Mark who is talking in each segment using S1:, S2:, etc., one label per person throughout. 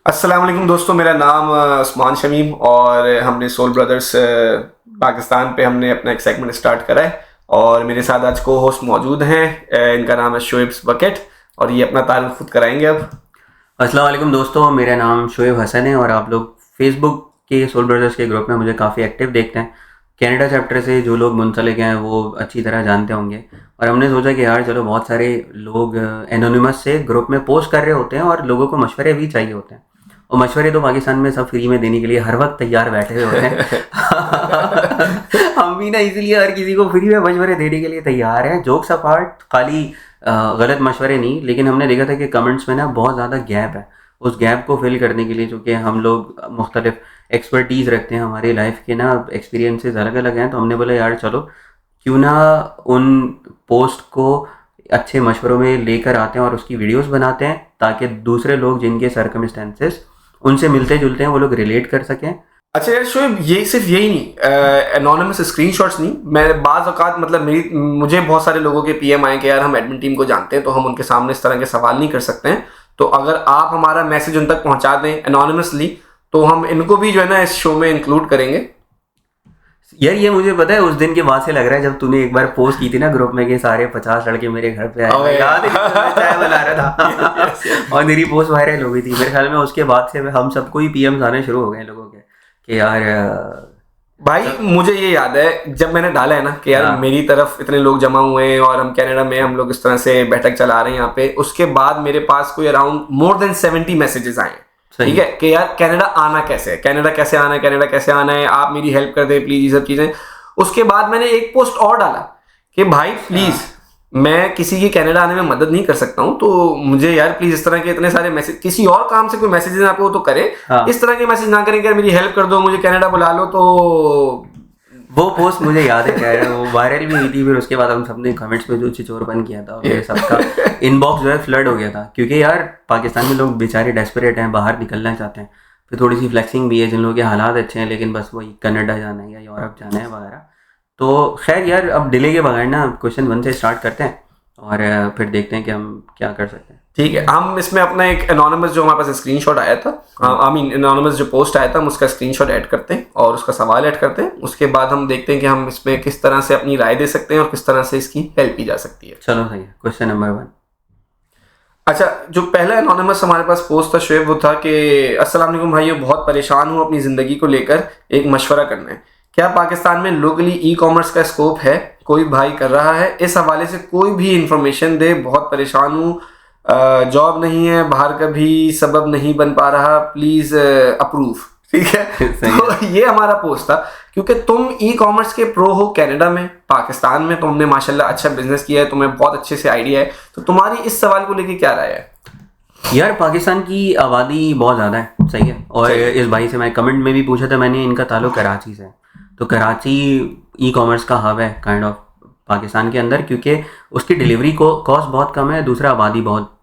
S1: अस्सलाम वालेकुम दोस्तों, मेरा नाम उस्मान शमीम और हमने सोल ब्रदर्स पाकिस्तान पे हमने अपना एक सेगमेंट स्टार्ट करा है। और मेरे साथ आज को होस्ट मौजूद हैं। इनका नाम है शोएब बकेट और ये अपना तारुफ खुद कराएंगे अब।
S2: अस्सलाम वालेकुम दोस्तों, मेरा नाम शोएब हसन है और आप लोग फेसबुक के सोल ब्रदर्स के ग्रुप में मुझे काफ़ी एक्टिव देखते हैं। कनाडा चैप्टर से जो लोग मुंसलिक हैं वो अच्छी तरह जानते होंगे। और हमने सोचा कि यार चलो, बहुत सारे लोग एनोनिमस से ग्रुप में पोस्ट कर रहे होते हैं और लोगों को मशवरे भी चाहिए होते हैं। और मशवरे तो पाकिस्तान में सब फ्री में देने के लिए हर वक्त तैयार बैठे हुए होते हैं। हम भी ना इसीलिए हर किसी को फ्री में मशवरे देने के लिए तैयार हैं। जोक्स अपार्ट, खाली गलत मशवरे नहीं, लेकिन हमने देखा था कि कमेंट्स में ना बहुत ज़्यादा गैप है। उस गैप को फिल करने के लिए, चूँकि हम लोग मुख्तलिफ एक्सपर्टीज़ रखते हैं, हमारी लाइफ के ना एक्सपीरियंसेस अलग अलग हैं, तो हमने बोला यार चलो क्यों ना उन पोस्ट को अच्छे मशवरों में लेकर आते हैं और उसकी वीडियोस बनाते हैं, ताकि दूसरे लोग जिनके सर्कमस्टेंसेस उनसे मिलते जुलते हैं वो लोग रिलेट कर सकें।
S1: अच्छा यार शोएब, ये सिर्फ यही नहीं, एनोनिमस स्क्रीनशॉट्स नहीं, मैं बाज़ औक़ात मतलब मुझे बहुत सारे लोगों के पीएम आए कि यार हम एडमिन टीम को जानते हैं तो हम उनके सामने इस तरह के सवाल नहीं कर सकते हैं, तो अगर आप हमारा मैसेज उन तक पहुंचा दें एनोनिमसली तो हम इनको भी जो है ना इस शो में इंक्लूड करेंगे।
S2: यार ये मुझे पता है, उस दिन के बाद से लग रहा है जब तूने एक बार पोस्ट की थी ना ग्रुप में कि सारे 50 लड़के मेरे घर पे आए, याद है कि मैं चाय बना रहा था। और मेरी पोस्ट वायरल हो गई थी। मेरे ख्याल में उसके बाद से हम सबको ही पीएम्स आने शुरू हो गए लोगों के कि यार
S1: भाई मुझे ये याद है जब मैंने डाला है ना कि यार मेरी तरफ इतने लोग जमा हुए हैं और हम कनाडा में हम लोग इस तरह से बैठक चला रहे हैं यहाँ पे, उसके बाद मेरे पास कोई अराउंड मोर देन 70 मैसेजेस आए हैं। ठीक है कि यार कनाडा आना कैसे है, कनाडा कैसे आना है, कनाडा कैसे आना है, आप मेरी हेल्प कर दे प्लीज, ये सब चीजें। उसके बाद मैंने एक पोस्ट और डाला कि भाई प्लीज मैं किसी की कनाडा आने में मदद नहीं कर सकता हूँ, तो मुझे यार प्लीज इस तरह के इतने सारे मैसेज, किसी और काम से कोई मैसेजेस आपको तो करें, इस तरह के मैसेज ना करें कि यार मेरी हेल्प कर दो, मुझे कनाडा बुला लो। तो
S2: वो पोस्ट मुझे याद है क्या, वो वायरल भी हुई थी। फिर उसके बाद हम सबने कमेंट्स में जो चिचोरपन किया था, फिर सबका इनबॉक्स जो है फ्लड हो गया था, क्योंकि यार पाकिस्तान में लोग बेचारे डेस्परेट हैं, बाहर निकलना चाहते हैं। फिर थोड़ी सी फ्लेक्सिंग भी है, जिन लोगों के हालात अच्छे हैं लेकिन बस वही कनाडा जाना है या यूरोप जाना है वगैरह। तो खैर यार, अब डिले के बगैर ना क्वेश्चन 1 से स्टार्ट करते हैं और फिर देखते हैं कि हम क्या कर सकते हैं।
S1: ठीक है, हम इसमें अपना एक एनोनिमस जो हमारे पास स्क्रीनशॉट आया था, आई मीन एनोनिमस जो पोस्ट आया था, हम उसका स्क्रीनशॉट ऐड करते हैं और उसका सवाल ऐड करते हैं। उसके बाद हम देखते हैं कि हम इसमें किस तरह से अपनी राय दे सकते हैं और किस तरह से इसकी हेल्प की जा सकती है।
S2: चलो सही है, क्वेश्चन नंबर 1।
S1: अच्छा, जो पहला एनोनिमस हमारे पास पोस्ट था शोएब, वो था कि अस्सलाम वालेकुम भाइयों, बहुत परेशान हूँ अपनी ज़िंदगी को लेकर, एक मशवरा करना है। क्या पाकिस्तान में लोकली ई कॉमर्स का स्कोप है? कोई भाई कर रहा है, इस हवाले से कोई भी इंफॉर्मेशन दे, बहुत परेशान हूँ, जॉब नहीं है, बाहर का भी सबब नहीं बन पा रहा, प्लीज़ अप्रूव। ठीक है तो ये हमारा पोस्ट था, क्योंकि तुम ई कॉमर्स के प्रो हो कनाडा में, पाकिस्तान में तुमने माशाल्लाह अच्छा बिजनेस किया है, तुम्हें बहुत अच्छे से आइडिया है, तो तुम्हारी इस सवाल को लेके क्या राय है?
S2: यार पाकिस्तान की आबादी बहुत ज़्यादा है, सही है। और इस भाई से मैं कमेंट में भी पूछा था मैंने, इनका ताल्लुक कराची से। तो कराची ई कॉमर्स का हब है काइंड ऑफ पाकिस्तान के अंदर, क्योंकि उसकी डिलीवरी को कॉस्ट बहुत कम है, दूसरा आबादी बहुत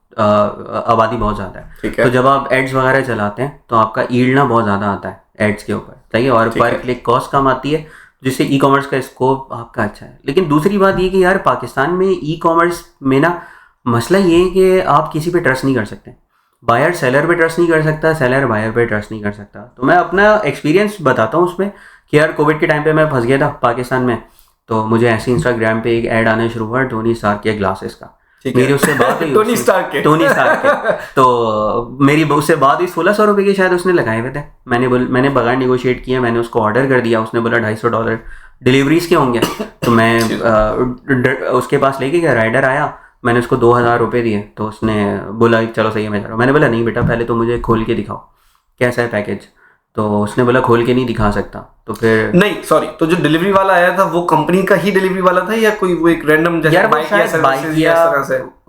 S2: ज़्यादा है। तो जब आप एड्स वगैरह चलाते हैं तो आपका ईल्ड ना बहुत ज़्यादा आता है एड्स के ऊपर, सही है। और पर क्लिक कॉस्ट कम आती है, जिससे ई कॉमर्स का स्कोप आपका अच्छा है। लेकिन दूसरी बात ये कि यार पाकिस्तान में ई कॉमर्स में ना मसला ये है कि आप किसी पे ट्रस्ट नहीं कर सकते। बायर सेलर पे ट्रस्ट नहीं कर सकता, सेलर बायर पे ट्रस्ट नहीं कर सकता। तो मैं अपना एक्सपीरियंस बताता हूँ उसमें कि यार कोविड के टाइम पे मैं फंस गया था पाकिस्तान में। तो मुझे ऐसे इंस्टाग्राम पे एक ऐड आना शुरू हुआ टोनी स्टार्क के ग्लासेस का। मेरी उससे बात हुई
S1: टोनी स्टार्क
S2: के तो मेरी उससे बात हुई, 1600 रुपये के शायद उसने लगाए हुए थे। मैंने बगैर नेगोशिएट किया, मैंने उसको ऑर्डर कर दिया। उसने बोला $250 डिलीवरीज के होंगे। तो मैं उसके पास लेके गया, राइडर आया, मैंने उसको 2000 रुपये दिए। तो उसने बोला चलो सही है मैं जा रहा हूँ। मैंने बोला नहीं बेटा, पहले तो मुझे खोल के दिखाओ कैसा है पैकेज। तो उसने बोला खोल के नहीं दिखा सकता। तो फिर
S1: नहीं सॉरी, तो जो डिलीवरी वाला आया था वो कंपनी का ही डिलीवरी वाला था या कोई वो एक रैंडम
S2: यार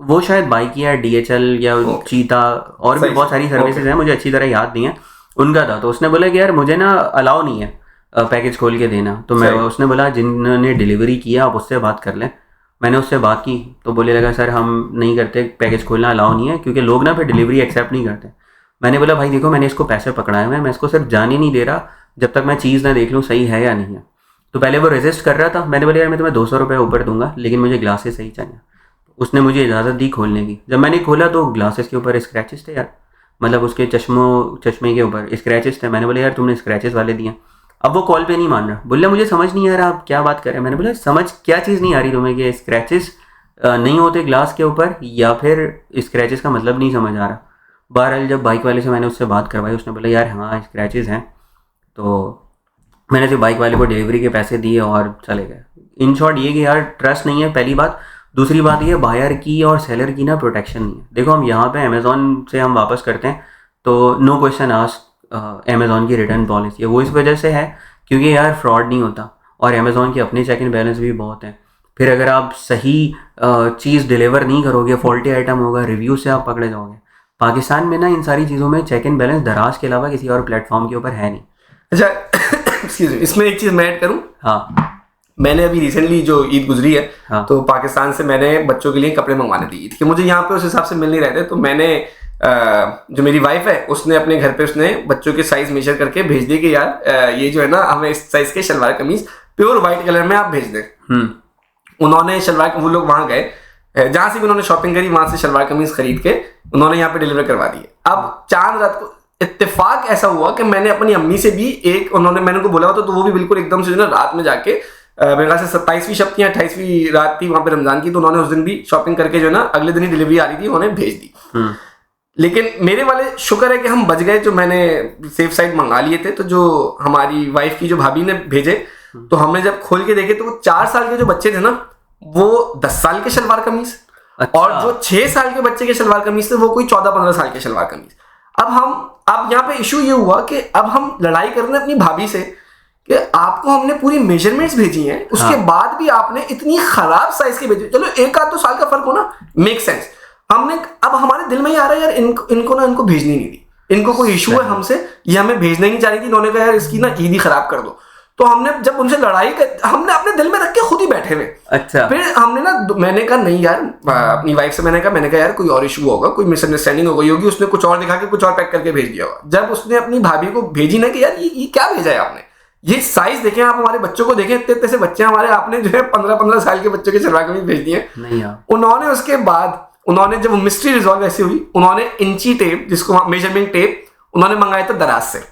S2: वो शायद बाइक या DHL या चीता और भी बहुत सारी सर्विसेज हैं, मुझे अच्छी तरह याद नहीं है, उनका था। तो उसने बोला कि यार मुझे ना अलाउ नहीं है पैकेज खोल के देना। तो मैं उसने बोला जिन्होंने डिलीवरी किया आप उससे बात कर लें। मैंने उससे बात की तो बोले लगा सर हम नहीं करते, पैकेज खोलना अलाउ नहीं है, क्योंकि लोग ना फिर डिलीवरी एक्सेप्ट नहीं करते। मैंने बोला भाई देखो, मैंने इसको पैसे पकड़ाए हुए हैं, मैं इसको सिर्फ जाने नहीं दे रहा जब तक मैं चीज़ ना देख लूँ सही है या नहीं है। तो पहले वो रेजिस्ट कर रहा था। मैंने बोला यार मैं तुम्हें 200 रुपये ऊपर दूंगा, लेकिन मुझे ग्लासेस सही चाहिए। उसने मुझे इजाज़त दी खोलने की। जब मैंने खोला तो ग्लासेस के ऊपर स्क्रैचेस थे यार। मतलब उसके चश्मे के ऊपर स्क्रैचेस थे। मैंने बोला यार तुमने स्क्रैचेस वाले दिए। अब वो कॉल पे नहीं मान रहा, बोला मुझे समझ नहीं आ रहा आप क्या बात कर रहे हैं। मैंने बोला समझ क्या चीज़ नहीं आ रही तुम्हें कि स्क्रैचेस नहीं होते ग्लास के ऊपर, या फिर स्क्रैचेस का मतलब नहीं समझ आ रहा। बहरहाल जब बाइक वाले से मैंने उससे बात करवाई, उसने बोला यार हाँ स्क्रैचेस हैं। तो मैंने जो बाइक वाले को डिलीवरी के पैसे दिए और चले गए। इन शॉर्ट ये कि यार ट्रस्ट नहीं है पहली बात। दूसरी बात ये बायर की और सेलर की ना प्रोटेक्शन नहीं है। देखो हम यहाँ पे अमेज़ॉन से हम वापस करते हैं तो नो क्वेश्चन आस्क अमेज़ॉन की रिटर्न पॉलिसी है। वो इस वजह से है क्योंकि यार फ्रॉड नहीं होता और अमेज़ॉन के अपने चेक इन बैलेंस भी बहुत हैं। फिर अगर आप सही चीज़ डिलीवर नहीं करोगे, फॉल्टी आइटम होगा, रिव्यू से आप पकड़े जाओगे। पाकिस्तान में ना इन सारी चीज़ों में चेक इन बैलेंस दराज के अलावा किसी और प्लेटफॉर्म के ऊपर है नहीं।
S1: अच्छा एक्सक्यूज मी, इसमें एक चीज़ मैं ऐड करूँ।
S2: हाँ
S1: मैंने अभी रिसेंटली जो ईद गुजरी है,
S2: हाँ।
S1: तो पाकिस्तान से मैंने बच्चों के लिए कपड़े मंगवाने दी ईद के। मुझे यहाँ पे उस हिसाब से मिल नहीं रहे थे, तो मैंने जो मेरी वाइफ है उसने अपने घर पे उसने बच्चों के साइज मेजर करके भेज दिए कि यार ये जो है ना हमें इस साइज के शलवार कमीज प्योर वाइट कलर में आप भेज दें। उन्होंने शलवार, वो लोग वहाँ गए जहाँ से भी उन्होंने शॉपिंग करी, वहाँ से शलवार कमीज खरीद के उन्होंने यहाँ पे डिलीवर करवा दिए। अब चांद रात को इत्तेफाक ऐसा हुआ कि मैंने अपनी अम्मी से भी मैंने उनको बोला होता तो वो भी बिल्कुल एकदम से जो ना रात में जाके मेरे ख्याल से 27वीं शब थी या 28वीं रात थी वहाँ पे रमजान की, तो उन्होंने उस दिन भी शॉपिंग करके जो ना अगले दिन ही डिलीवरी आ रही थी उन्होंने भेज दी। लेकिन मेरे वाले शुक्र है कि हम बच गए, जो मैंने सेफ साइड मंगा लिए थे। तो जो हमारी वाइफ की जो भाभी ने भेजे, तो हमने जब खोल के देखे तो वो 4 साल के जो बच्चे थे ना वो 10 साल के शलवार कमीज, और जो 6 साल के बच्चे के शलवार कमीज थे वो कोई 14-15 साल के शलवार कमीज। अब यहाँ पे इशू ये हुआ कि अब हम लड़ाई कर रहे हैं अपनी भाभी से कि आपको हमने पूरी मेजरमेंट्स भेजी हैं, उसके बाद भी आपने इतनी खराब साइज के भेजे। चलो एक आध तो साल का फर्क हो ना, मेक सेंस। अब हमारे दिल में ही आ रहा है यार इनको भेजनी नहीं थी, इनको कोई इशू है हमसे, ये हमें भेजना ही नहीं चाह रही थी। इन्होंने कहा यार इसकी ना ईद ही खराब कर दो। तो हमने जब उनसे लड़ाई हमने अपने दिल में रख के खुद ही बैठे हुए।
S2: अच्छा।
S1: फिर हमने ना, मैंने कहा नहीं यार, अपनी वाइफ से मैंने कहा यार कोई और इशू होगा, कोई मिसअंडरस्टैंडिंग हो गई होगी, उसने कुछ और दिखा के कुछ और पैक करके भेज दिया होगा। जब उसने अपनी भाभी को भेजी ना कि यार ये क्या भेजा है आपने, ये साइज देखें आप, हमारे बच्चों को देखें, इतने से बच्चे हमारे, आपने जो है 15-15 साल के बच्चों के शलवार कमीज भेज दिए नहीं। उन्होंने उसके बाद जब मिस्ट्री रिजॉल्व ऐसी हुई, उन्होंने इंची टेप, जिसको मेजरमेंट टेप उन्होंने मंगाया था दराज से।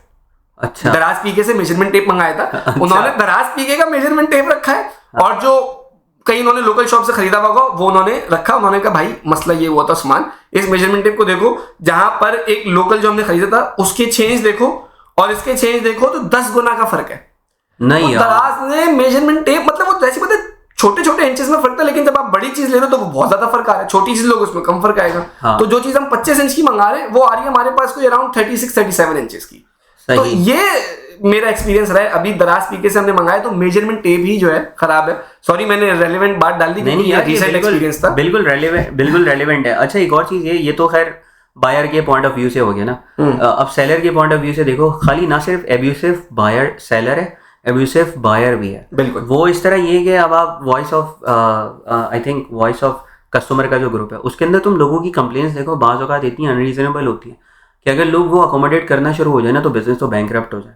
S1: अच्छा। दराज पीके से मेजरमेंट टेप मंगाया था। अच्छा। उन्होंने दराज पीके का मेजरमेंट टेप रखा है। हाँ। और जो कहीं उन्होंने लोकल शॉप से खरीदा होगा वो उन्होंने रखा। उन्होंने कहा भाई मसला ये हुआ था उस्मान, इस मेजरमेंट टेप को देखो, जहां पर एक लोकल जो हमने खरीदा था उसके चेंज देखो और इसके चेंज देखो तो 10 गुना का फर्क है। नहीं यार, दराज ने मेजरमेंट टेप, मतलब वो जैसे पता है छोटे इंचेस में फर्क था, लेकिन जब आप बड़ी चीज ले रहे हो तो वो बहुत ज्यादा फर्क आ रहा है। छोटी चीज लोग उसमें कम फर्क आएगा। हाँ। तो जो चीज हम 25 इंच की मंगा रहे हैं वो आ रही है हमारे पास कोई अराउंड 36-37 इंचेस की। तो ये मेरा एक्सपीरियंस रहा है। अभी दराज पीके से हमने मंगाया तो मेजरमेंट टेप ही जो है खराब है। सॉरी मैंने रेलेवेंट बात डाल दी, नहीं यार रिसेंट एक्सपीरियंस था। बिल्कुल रेलेवेंट है। अच्छा एक और चीज ये तो खैर बायर के पॉइंट ऑफ व्यू से हो गया ना। अब सेलर के पॉइंट ऑफ व्यू से देखो, खाली ना सिर्फ एब्यूसिव बायर सेलर है, एब्यूसिव बायर भी है। बिल्कुल। वो इस तरह ये कि अब आप वॉइस ऑफ कस्टमर का जो ग्रुप है उसके अंदर तुम लोगों की कंप्लेंट्स देखो, बाज़ औक़ात इतनी अनरीजनेबल होती है कि अगर लोग वो अकोमोडेट करना शुरू हो जाए ना तो बिजनेस तो बैंकरप्ट हो जाए।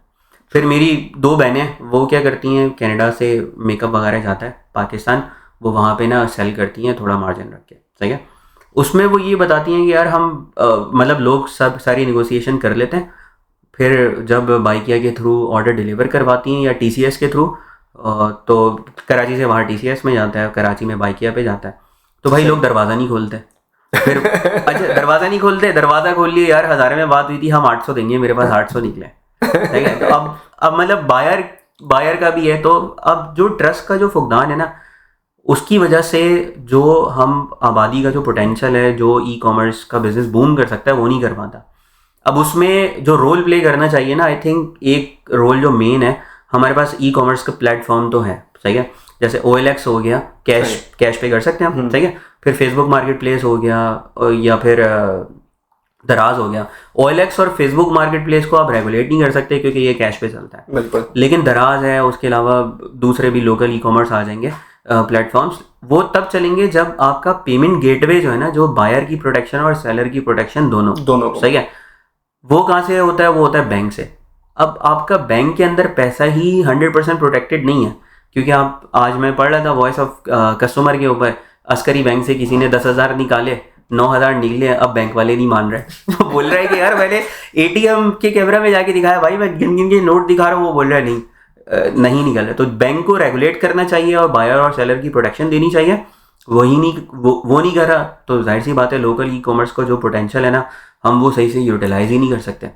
S1: फिर मेरी 2 बहनें वो क्या करती हैं, कनाडा से मेकअप वगैरह जाता है पाकिस्तान, वो वहाँ पे ना सेल करती हैं थोड़ा मार्जिन रख के, सही है। उसमें वो ये बताती हैं कि यार हम मतलब लोग सब सारी नेगोशिएशन कर लेते हैं, फिर जब बाइकिया के थ्रू ऑर्डर डिलीवर करवाती हैं या TCS के थ्रू, तो कराची से वहाँ TCS में जाता है, कराची में बाइकिया पे जाता है, तो भाई लोग दरवाज़ा नहीं खोलते। फिर अच्छा दरवाज़ा नहीं खोलते, दरवाज़ा खोल लिए यार, 1000 में बात हुई थी, हम 800 देंगे, मेरे पास 800 निकले, ठीक है। तो अब मतलब बायर का भी है। तो अब जो ट्रस्ट का जो फुकदान है ना, उसकी वजह से जो हम आबादी का जो पोटेंशियल है, जो ई-कॉमर्स का बिजनेस बूम कर सकता है, वो नहीं कर पाता। अब उसमें जो रोल प्ले करना चाहिए ना, आई थिंक एक रोल जो मेन है, हमारे पास ई-कॉमर्स का प्लेटफॉर्म तो है, सही है, जैसे OLX हो गया, कैश पे कर सकते हैं हम, सही है। फिर फेसबुक मार्केट प्लेस हो गया, या फिर दराज हो गया। OLX और फेसबुक मार्केट प्लेस को आप रेगुलेट नहीं कर सकते क्योंकि ये कैश पे चलता है, बिल्कुल। लेकिन दराज है, उसके अलावा दूसरे भी लोकल ई-कॉमर्स आ जाएंगे प्लेटफॉर्म्स, वो तब चलेंगे जब आपका पेमेंट गेटवे जो है ना, जो बायर की प्रोटेक्शन और सेलर की प्रोटेक्शन दोनों सही है, वो कहाँ से होता है, वो होता है बैंक से। अब आपका बैंक के अंदर पैसा ही 100% प्रोटेक्टेड नहीं है, क्योंकि आप, आज मैं पढ़ रहा था वॉइस ऑफ कस्टमर के ऊपर, अस्करी बैंक से किसी ने 10,000 निकाले,
S2: 9,000 निकले, अब बैंक वाले नहीं मान रहे। वो बोल रहा है कि यार मैंने एटीएम के कैमरा में जाके दिखाया भाई, मैं गिन गिन के नोट दिखा रहा हूँ, वो बोल रहा है नहीं निकल रहा। तो बैंक को रेगुलेट करना चाहिए और बायर और सेलर की प्रोटेक्शन देनी चाहिए, वही नहीं वो नहीं कर रहा, तो जाहिर सी बात है लोकल ई कॉमर्स को जो पोटेंशियल है ना, हम वो सही से यूटिलाइज ही नहीं कर सकते।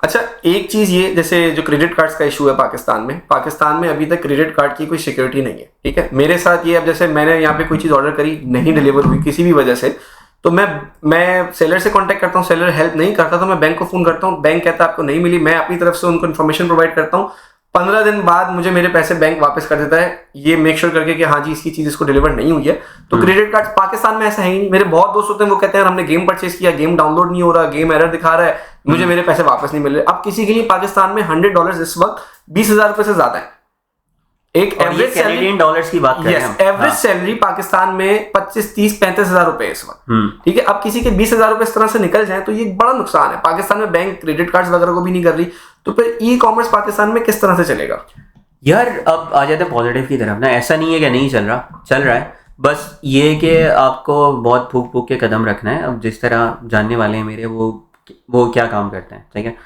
S1: अच्छा, एक चीज ये, जैसे जो क्रेडिट कार्ड्स का इशू है पाकिस्तान में अभी तक क्रेडिट कार्ड की कोई सिक्योरिटी नहीं है, ठीक है। मेरे साथ ये, अब जैसे मैंने यहाँ पे कोई चीज ऑर्डर करी, नहीं डिलीवर हुई किसी भी वजह से, तो मैं सेलर से कांटेक्ट करता हूँ, सेलर हेल्प नहीं करता तो मैं बैंक को फोन करता हूँ, बैंक कहता है आपको नहीं मिली, मैं अपनी तरफ से उनको इन्फॉर्मेशन प्रोवाइड करता हूँ, 15 दिन बाद मुझे मेरे पैसे बैंक वापस कर देता है, ये मेक श्योर करके कि हाँ जी इसकी चीज इसको डिलीवर नहीं हुई है। तो क्रेडिट कार्ड पाकिस्तान में ऐसा है ही नहीं। मेरे बहुत दोस्त होते हैं, वो कहते हैं हमने गेम परचेज किया, गेम डाउनलोड नहीं हो रहा, गेम एरर दिखा रहा है, मुझे मेरे पैसे वापस नहीं मिल रहे। अब किसी के लिए पाकिस्तान में $100 इस वक्त 20,000 रुपए से ज्यादा है। एक एवरेज
S2: कैनेडियन डॉलर्स की बात कर रहे हैं हम।
S1: एवरेज सैलरी पाकिस्तान में 25, 30, 35,000 रुपए इस वक्त, ठीक है। अब किसी के 20,000 रुपए इस तरह से निकल जाए तो ये एक बड़ा नुकसान है। पाकिस्तान में बैंक क्रेडिट कार्ड्स वगैरह को भी नहीं कर रही, तो फिर ई कॉमर्स पाकिस्तान में किस तरह से चलेगा?
S2: यार अब आ जाते हैं पॉजिटिव की तरफ ना। ऐसा नहीं है कि नहीं चल रहा है, बस ये कि आपको बहुत फूक फूक के कदम रखना है। अब जिस तरह जानने वाले हैं मेरे, वो क्या काम करते हैं, ठीक है,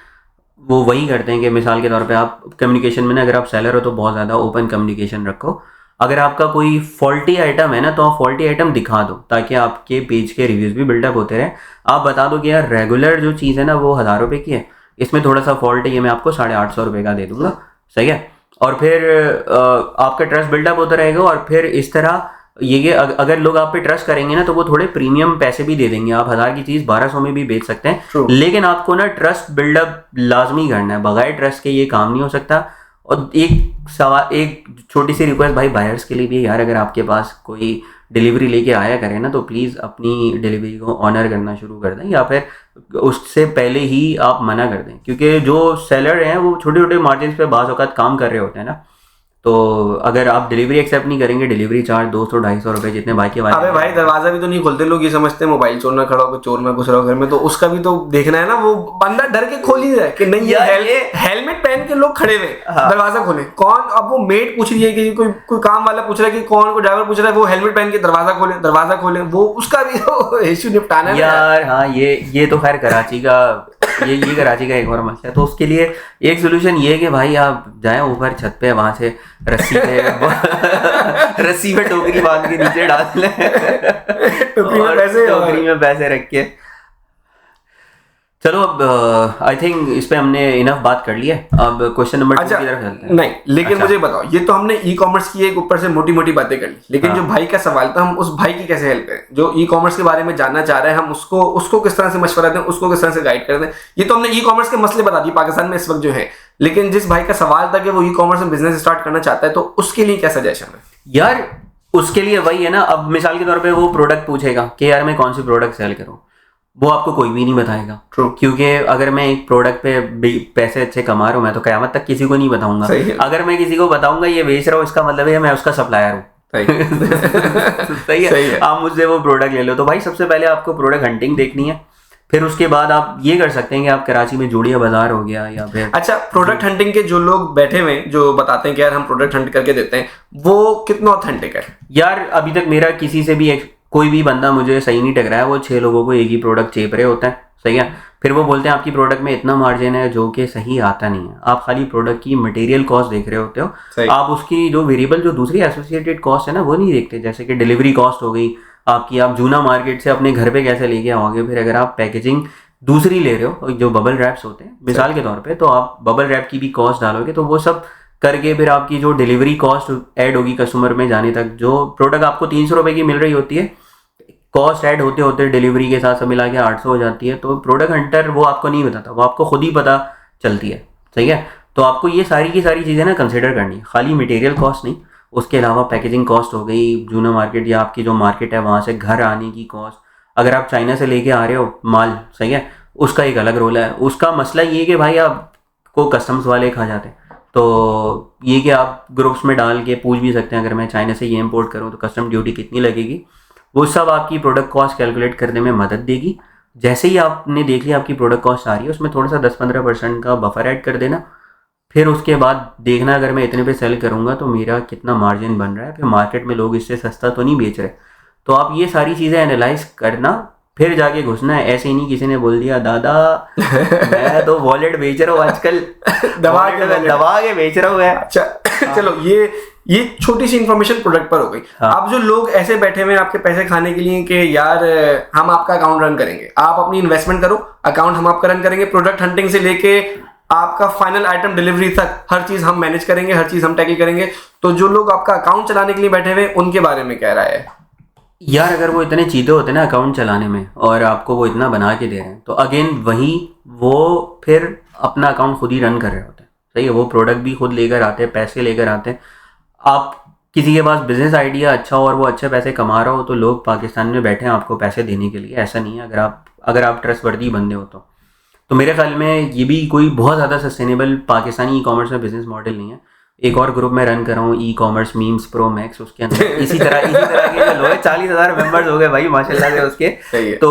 S2: वो वही करते हैं कि मिसाल के तौर पे आप कम्युनिकेशन में ना, अगर आप सेलर हो तो बहुत ज़्यादा ओपन कम्युनिकेशन रखो। अगर आपका कोई फॉल्टी आइटम है ना, तो आप फॉल्टी आइटम दिखा दो ताकि आपके पेज के रिव्यूज़ भी बिल्डअप होते रहे। आप बता दो कि यार रेगुलर जो चीज़ है ना वो 1,000 रुपये की है, इसमें थोड़ा सा फॉल्ट है, ये मैं आपको 850 रुपये का दे दूंगा, सही है। और फिर आपका ट्रस्ट बिल्डअप होता रहेगा। और फिर इस तरह ये अगर लोग आप पे ट्रस्ट करेंगे ना, तो वो थोड़े प्रीमियम पैसे भी दे देंगे। आप 1,000 की चीज़ 1,200 में भी बेच सकते हैं।
S1: True.
S2: लेकिन आपको ना ट्रस्ट बिल्डअप लाजमी करना है, बगैर ट्रस्ट के ये काम नहीं हो सकता। और एक छोटी सी रिक्वेस्ट भाई बायर्स के लिए भी, यार अगर आपके पास कोई डिलीवरी लेके आया करे ना, तो प्लीज़ अपनी डिलीवरी को ऑनर करना शुरू कर दें, या फिर उससे पहले ही आप मना कर दें। क्योंकि जो सेलर हैं वो छोटे छोटे मार्जिन पे बाज़ औक़ात काम कर रहे होते हैं ना, तो अगर आप डिलीवरी एक्सेप्ट नहीं करेंगे, डिलीवरी चार्ज 200-250 रुपये जितने बाकी वाले।
S1: अबे भाई दरवाजा भी तो नहीं खोलते लोग, ये समझते हैं मोबाइल चोर ना खड़ा हो, चोर ना घुस रहा हो घर में, तो उसका भी तो देखना है ना। वो बंदा डर के खोल ही रहा है कि नहीं, ये हेलमेट पहन के लोग खड़े हुए, दरवाजा खोले कौन? अब वो मेड पूछ रही है कि कोई काम वाला पूछ रहा है कि कौन, कोई ड्राइवर पूछ रहा है, वो हेलमेट पहन के दरवाजा खोले, वो उसका भी तो इश्यू निपटाना है
S2: यार। हाँ, ये तो खैर कराची का ये कराची का एक और मसला है। तो उसके लिए एक सोल्यूशन ये है कि भाई आप जाएं ऊपर छत पे, वहां से रस्सी में टोकरी बांध के नीचे डाल लें, टोकरी में पैसे रख के। चलो अब आई थिंक इस पे हमने इनफ बात कर ली है। अब क्वेश्चन नंबर 2 की तरफ चलते हैं।
S1: नहीं, लेकिन मुझे बताओ, ये तो हमने ई कॉमर्स की एक ऊपर से मोटी मोटी बातें कर ली, लेकिन जो भाई का सवाल था, हम उस भाई की कैसे हेल्प करें जो ई कॉमर्स के बारे में जानना चाह रहे हैं? हम उसको किस तरह से मशवरा दें, उसको किस तरह से गाइड कर दें? ये तो हमने ई कॉमर्स के मसले बता दिए पाकिस्तान में इस वक्त जो है, लेकिन जिस भाई का सवाल था कि वो ई कॉमर्स में बिजनेस स्टार्ट करना चाहता है, तो उसके लिए क्या सजेशन है?
S2: यार उसके लिए वही है ना, अब मिसाल के तौर पे वो प्रोडक्ट पूछेगा कि यार मैं कौन सी प्रोडक्ट सेल करूं, वो आपको कोई भी नहीं बताएगा।
S1: True.
S2: क्योंकि अगर मैं एक प्रोडक्ट पे पैसे अच्छे कमा रहा हूं, मैं तो कयामत तक किसी को नहीं बताऊंगा। अगर मैं किसी को बताऊंगा ये बेच रहा हूँ, इसका मतलब है मैं उसका सप्लायर हूँ। सही है। आप मुझसे वो प्रोडक्ट ले लो। तो भाई सबसे पहले आपको प्रोडक्ट हंटिंग देखनी है, फिर उसके बाद आप ये कर सकते हैं कि आप कराची में जोड़िया बाजार हो गया या फिर।
S1: अच्छा, प्रोडक्ट हंटिंग के जो लोग बैठे हुए हैं जो बताते हैं कि यार हम प्रोडक्ट हंट करके देते हैं, वो कितना ऑथेंटिक है?
S2: यार अभी तक मेरा किसी से भी कोई भी बंदा मुझे सही नहीं टकराया। वो 6 लोगों को एक ही प्रोडक्ट चेप रहे होते हैं, सही है। फिर वो बोलते हैं आपकी प्रोडक्ट में इतना मार्जिन है, जो कि सही आता नहीं है। आप खाली प्रोडक्ट की मटेरियल कॉस्ट देख रहे होते हो, आप उसकी जो वेरिएबल जो दूसरी एसोसिएटेड कॉस्ट है ना, वो नहीं देखते। जैसे कि डिलीवरी कॉस्ट हो गई आपकी, आप जूना मार्केट से अपने घर पे कैसे लेके आओगे। फिर अगर आप पैकेजिंग दूसरी ले रहे हो, जो बबल रैप्स होते हैं मिसाल के तौर पे, तो आप बबल रैप की भी कॉस्ट डालोगे, तो वो सब करके फिर आपकी जो डिलीवरी कॉस्ट ऐड होगी कस्टमर में जाने तक। जो प्रोडक्ट आपको 300 रुपये की मिल रही होती है, कॉस्ट ऐड होते होते डिलीवरी के साथ सब मिला के 800 हो जाती है। तो प्रोडक्ट हंटर वो आपको नहीं बताता, वो आपको खुद ही पता चलती है, सही है। तो आपको ये सारी की सारी चीज़ें ना कंसिडर करनी है, खाली मटेरियल कॉस्ट नहीं, उसके अलावा पैकेजिंग कॉस्ट हो गई, जूना मार्केट या आपकी जो मार्केट है वहाँ से घर आने की कॉस्ट। अगर आप चाइना से लेके आ रहे हो माल, सही है, उसका एक अलग रोल है। उसका मसला ये कि भाई आपको कस्टम्स वाले खा जाते हैं। तो ये कि आप ग्रुप्स में डाल के पूछ भी सकते हैं, अगर मैं चाइना से ये इंपोर्ट करूँ तो कस्टम ड्यूटी कितनी लगेगी। वो सब आपकी प्रोडक्ट कॉस्ट कैलकुलेट करने में मदद देगी। जैसे ही आपने देख लिया आपकी प्रोडक्ट कॉस्ट आ रही है, उसमें थोड़ा सा 10-15% का बफर ऐड कर देना। फिर उसके बाद देखना अगर मैं इतने पे सेल करूँगा तो मेरा कितना मार्जिन बन रहा है, फिर मार्केट में लोग इससे सस्ता तो नहीं बेच रहे। तो आप ये सारी चीज़ें एनालाइज करना, फिर जाके घुसना है। ऐसे ही नहीं किसी ने बोल दिया दादा मैं तो वॉलेट बेच रहा हूँ आजकल,
S1: दबा
S2: के बेच रहा हूँ मैं।
S1: अच्छा चलो ये छोटी सी इन्फॉर्मेशन प्रोडक्ट पर हो गई।
S2: हाँ।
S1: अब जो लोग ऐसे बैठे हुए हैं आपके पैसे खाने के लिए कि यार हम आपका अकाउंट रन करेंगे, आप अपनी इन्वेस्टमेंट करो, अकाउंट हम आपका रन करेंगे, प्रोडक्ट हंटिंग से लेके आपका फाइनल आइटम डिलीवरी तक हर चीज हम मैनेज करेंगे, हर चीज हम टैकल करेंगे, तो जो लोग आपका अकाउंट चलाने के लिए बैठे हुए हैं उनके बारे में क्या राय है?
S2: यार अगर वो इतने चीते होते ना अकाउंट चलाने में और आपको वो इतना बना के दे रहे हैं, तो अगेन वही वो फिर अपना अकाउंट खुद ही रन कर रहे होते हैं। सही है, वो प्रोडक्ट भी खुद लेकर आते हैं, पैसे लेकर आते हैं। आप किसी के पास बिजनेस आइडिया अच्छा हो और वो अच्छे पैसे कमा रहा हो, तो लोग पाकिस्तान में बैठे हैं आपको पैसे देने के लिए। ऐसा नहीं है, अगर आप ट्रस्टवर्दी बंदे हो तो मेरे ख्याल में ये भी कोई बहुत ज़्यादा सस्टेनेबल पाकिस्तानी ई कॉमर्स में बिजनेस मॉडल नहीं है। एक और ग्रुप में रन कर रहा हूँ, e commerce memes pro max, उसके अंदर इसी तरह के जो लोग 40,000 मेंबर्स हो गए भाई माशाल्लाह से उसके। तो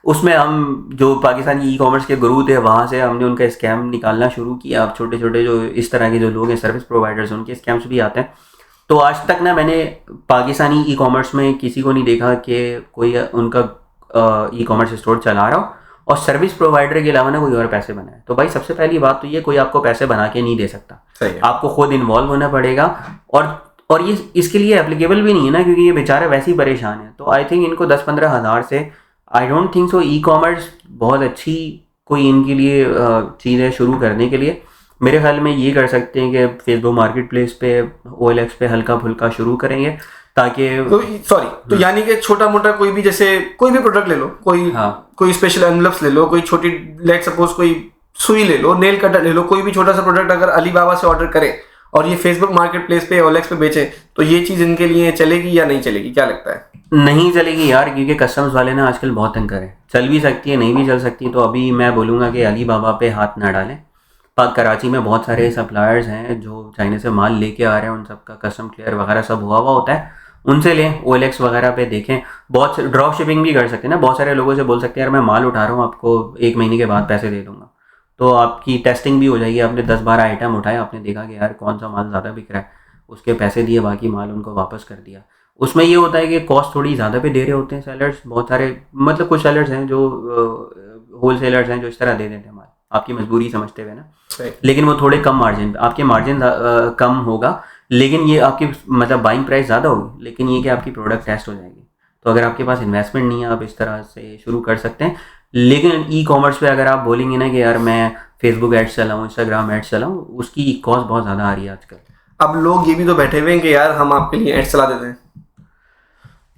S2: उसमें हम जो पाकिस्तानी ई कॉमर्स के गुरु थे वहाँ से हमने उनका स्कैम निकालना शुरू किया। अब छोटे छोटे जो इस तरह के जो लोग हैं सर्विस प्रोवाइडर्स, उनके स्कैम्स भी आते हैं। तो आज तक ना मैंने पाकिस्तानी ई कॉमर्स में किसी को नहीं देखा कि कोई उनका ई कॉमर्स स्टोर चला रहा हो और सर्विस प्रोवाइडर के अलावा ना कोई और पैसे बनाए। तो भाई सबसे पहली बात तो ये, कोई आपको पैसे बना के नहीं दे सकता, आपको खुद इन्वॉल्व होना पड़ेगा। और ये इसके लिए एप्लीकेबल भी नहीं है ना, क्योंकि ये बेचारे वैसे ही परेशान है। तो आई थिंक इनको 10-15 हज़ार से I don't think so e commerce बहुत अच्छी कोई इनके लिए चीज़ है शुरू करने के लिए। मेरे ख्याल में ये कर सकते हैं कि फेसबुक मार्केट प्लेस पे, OLX पे हल्का फुल्का शुरू करेंगे ताकि
S1: तो यानी कि छोटा मोटा कोई भी, जैसे कोई भी प्रोडक्ट ले लो, कोई स्पेशल एनवलप्स ले लो, कोई छोटी लेट सपोज कोई सुई ले लो, नेल कटर ले लो, कोई भी छोटा सा प्रोडक्ट अगर अलीबाबा से ऑर्डर करे और ये फेसबुक मार्केट प्लेस पे OLX पे बेचे, तो ये चीज इनके लिए चलेगी या नहीं चलेगी, क्या लगता है?
S2: नहीं चलेगी यार, क्योंकि कस्टम्स वाले ना आजकल बहुत तंग करे। चल भी सकती है, नहीं भी चल सकती। तो अभी मैं बोलूँगा कि अलीबाबा पे हाथ ना डालें। कराची में बहुत सारे सप्लायर्स हैं जो चाइना से माल लेके आ रहे हैं, उन सब का कस्टम क्लियर वगैरह सब हुआ होता है, उनसे लें। OLX वगैरह पे देखें, बहुत ड्रॉप शिपिंग भी कर सकते हैं ना। बहुत सारे लोगों से बोल सकते हैं यार मैं माल उठा रहा हूँ, आपको 1 महीने के बाद पैसे दे दूँगा। तो आपकी टेस्टिंग भी हो जाएगी। आपने 10-12 आइटम उठाए, आपने देखा कि यार कौन सा माल ज़्यादा बिक रहा है, उसके पैसे दिए, बाकी माल उनको वापस कर दिया। उसमें ये होता है कि कॉस्ट थोड़ी ज़्यादा पे दे रहे होते हैं सेलर्स, बहुत सारे, मतलब कुछ सेलर्स हैं जो होल सेलर्स हैं जो इस तरह दे देते हैं माल आपकी मजबूरी समझते हुए ना, लेकिन वो थोड़े कम मार्जिन, आपके मार्जिन कम होगा, लेकिन ये आपकी मतलब बाइंग प्राइस ज़्यादा होगी, लेकिन ये कि आपकी प्रोडक्ट टेस्ट हो जाएगी। तो अगर आपके पास इन्वेस्टमेंट नहीं है, आप इस तरह से शुरू कर सकते हैं। लेकिन ई कॉमर्स पे अगर आप बोलेंगे ना कि यार मैं फेसबुक एड्स चलाऊँ, इंस्टाग्राम एड्स चलाऊँ, उसकी कॉस्ट बहुत ज़्यादा आ रही है आजकल।
S1: अब लोग ये भी तो बैठे हुए हैं कि यार हम आपके लिए एड्स चला देते हैं।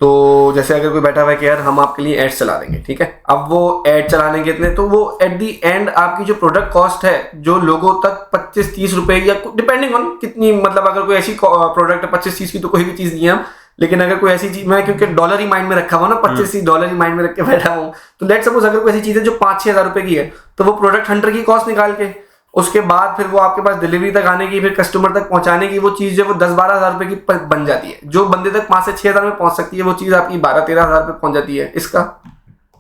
S1: तो जैसे अगर कोई बैठा हुआ है कि यार हम आपके लिए एड्स चला देंगे, ठीक है, अब वो एड चलाने के इतने, तो वो एट दी एंड आपकी जो प्रोडक्ट कॉस्ट है जो लोगों तक 25-30 रुपए या डिपेंडिंग ऑन कितनी, मतलब अगर कोई ऐसी प्रोडक्ट है 25-30 की तो कोई भी चीज़ नहीं है, लेकिन अगर कोई ऐसी चीज, मैं क्योंकि डॉलर ही माइंड में रखा हुआ ना, 25 डॉलर ही माइंड में रख के बैठा हूँ, तो लेट सपोज अगर कोई ऐसी चीज़ है जो 5-6 हज़ार रुपए की है, तो वो प्रोडक्ट हंटर की कॉस्ट निकाल के उसके बाद फिर वो आपके पास डिलीवरी तक आने की, फिर कस्टमर तक पहुंचाने की, वो चीज़ जो वो 10-12 हज़ार रुपए की बन जाती है। जो बंदे तक 5 से 6 हज़ार में पहुंच सकती है, वो चीज़ आपकी 12-13 हज़ार पे पहुंच जाती है। इसका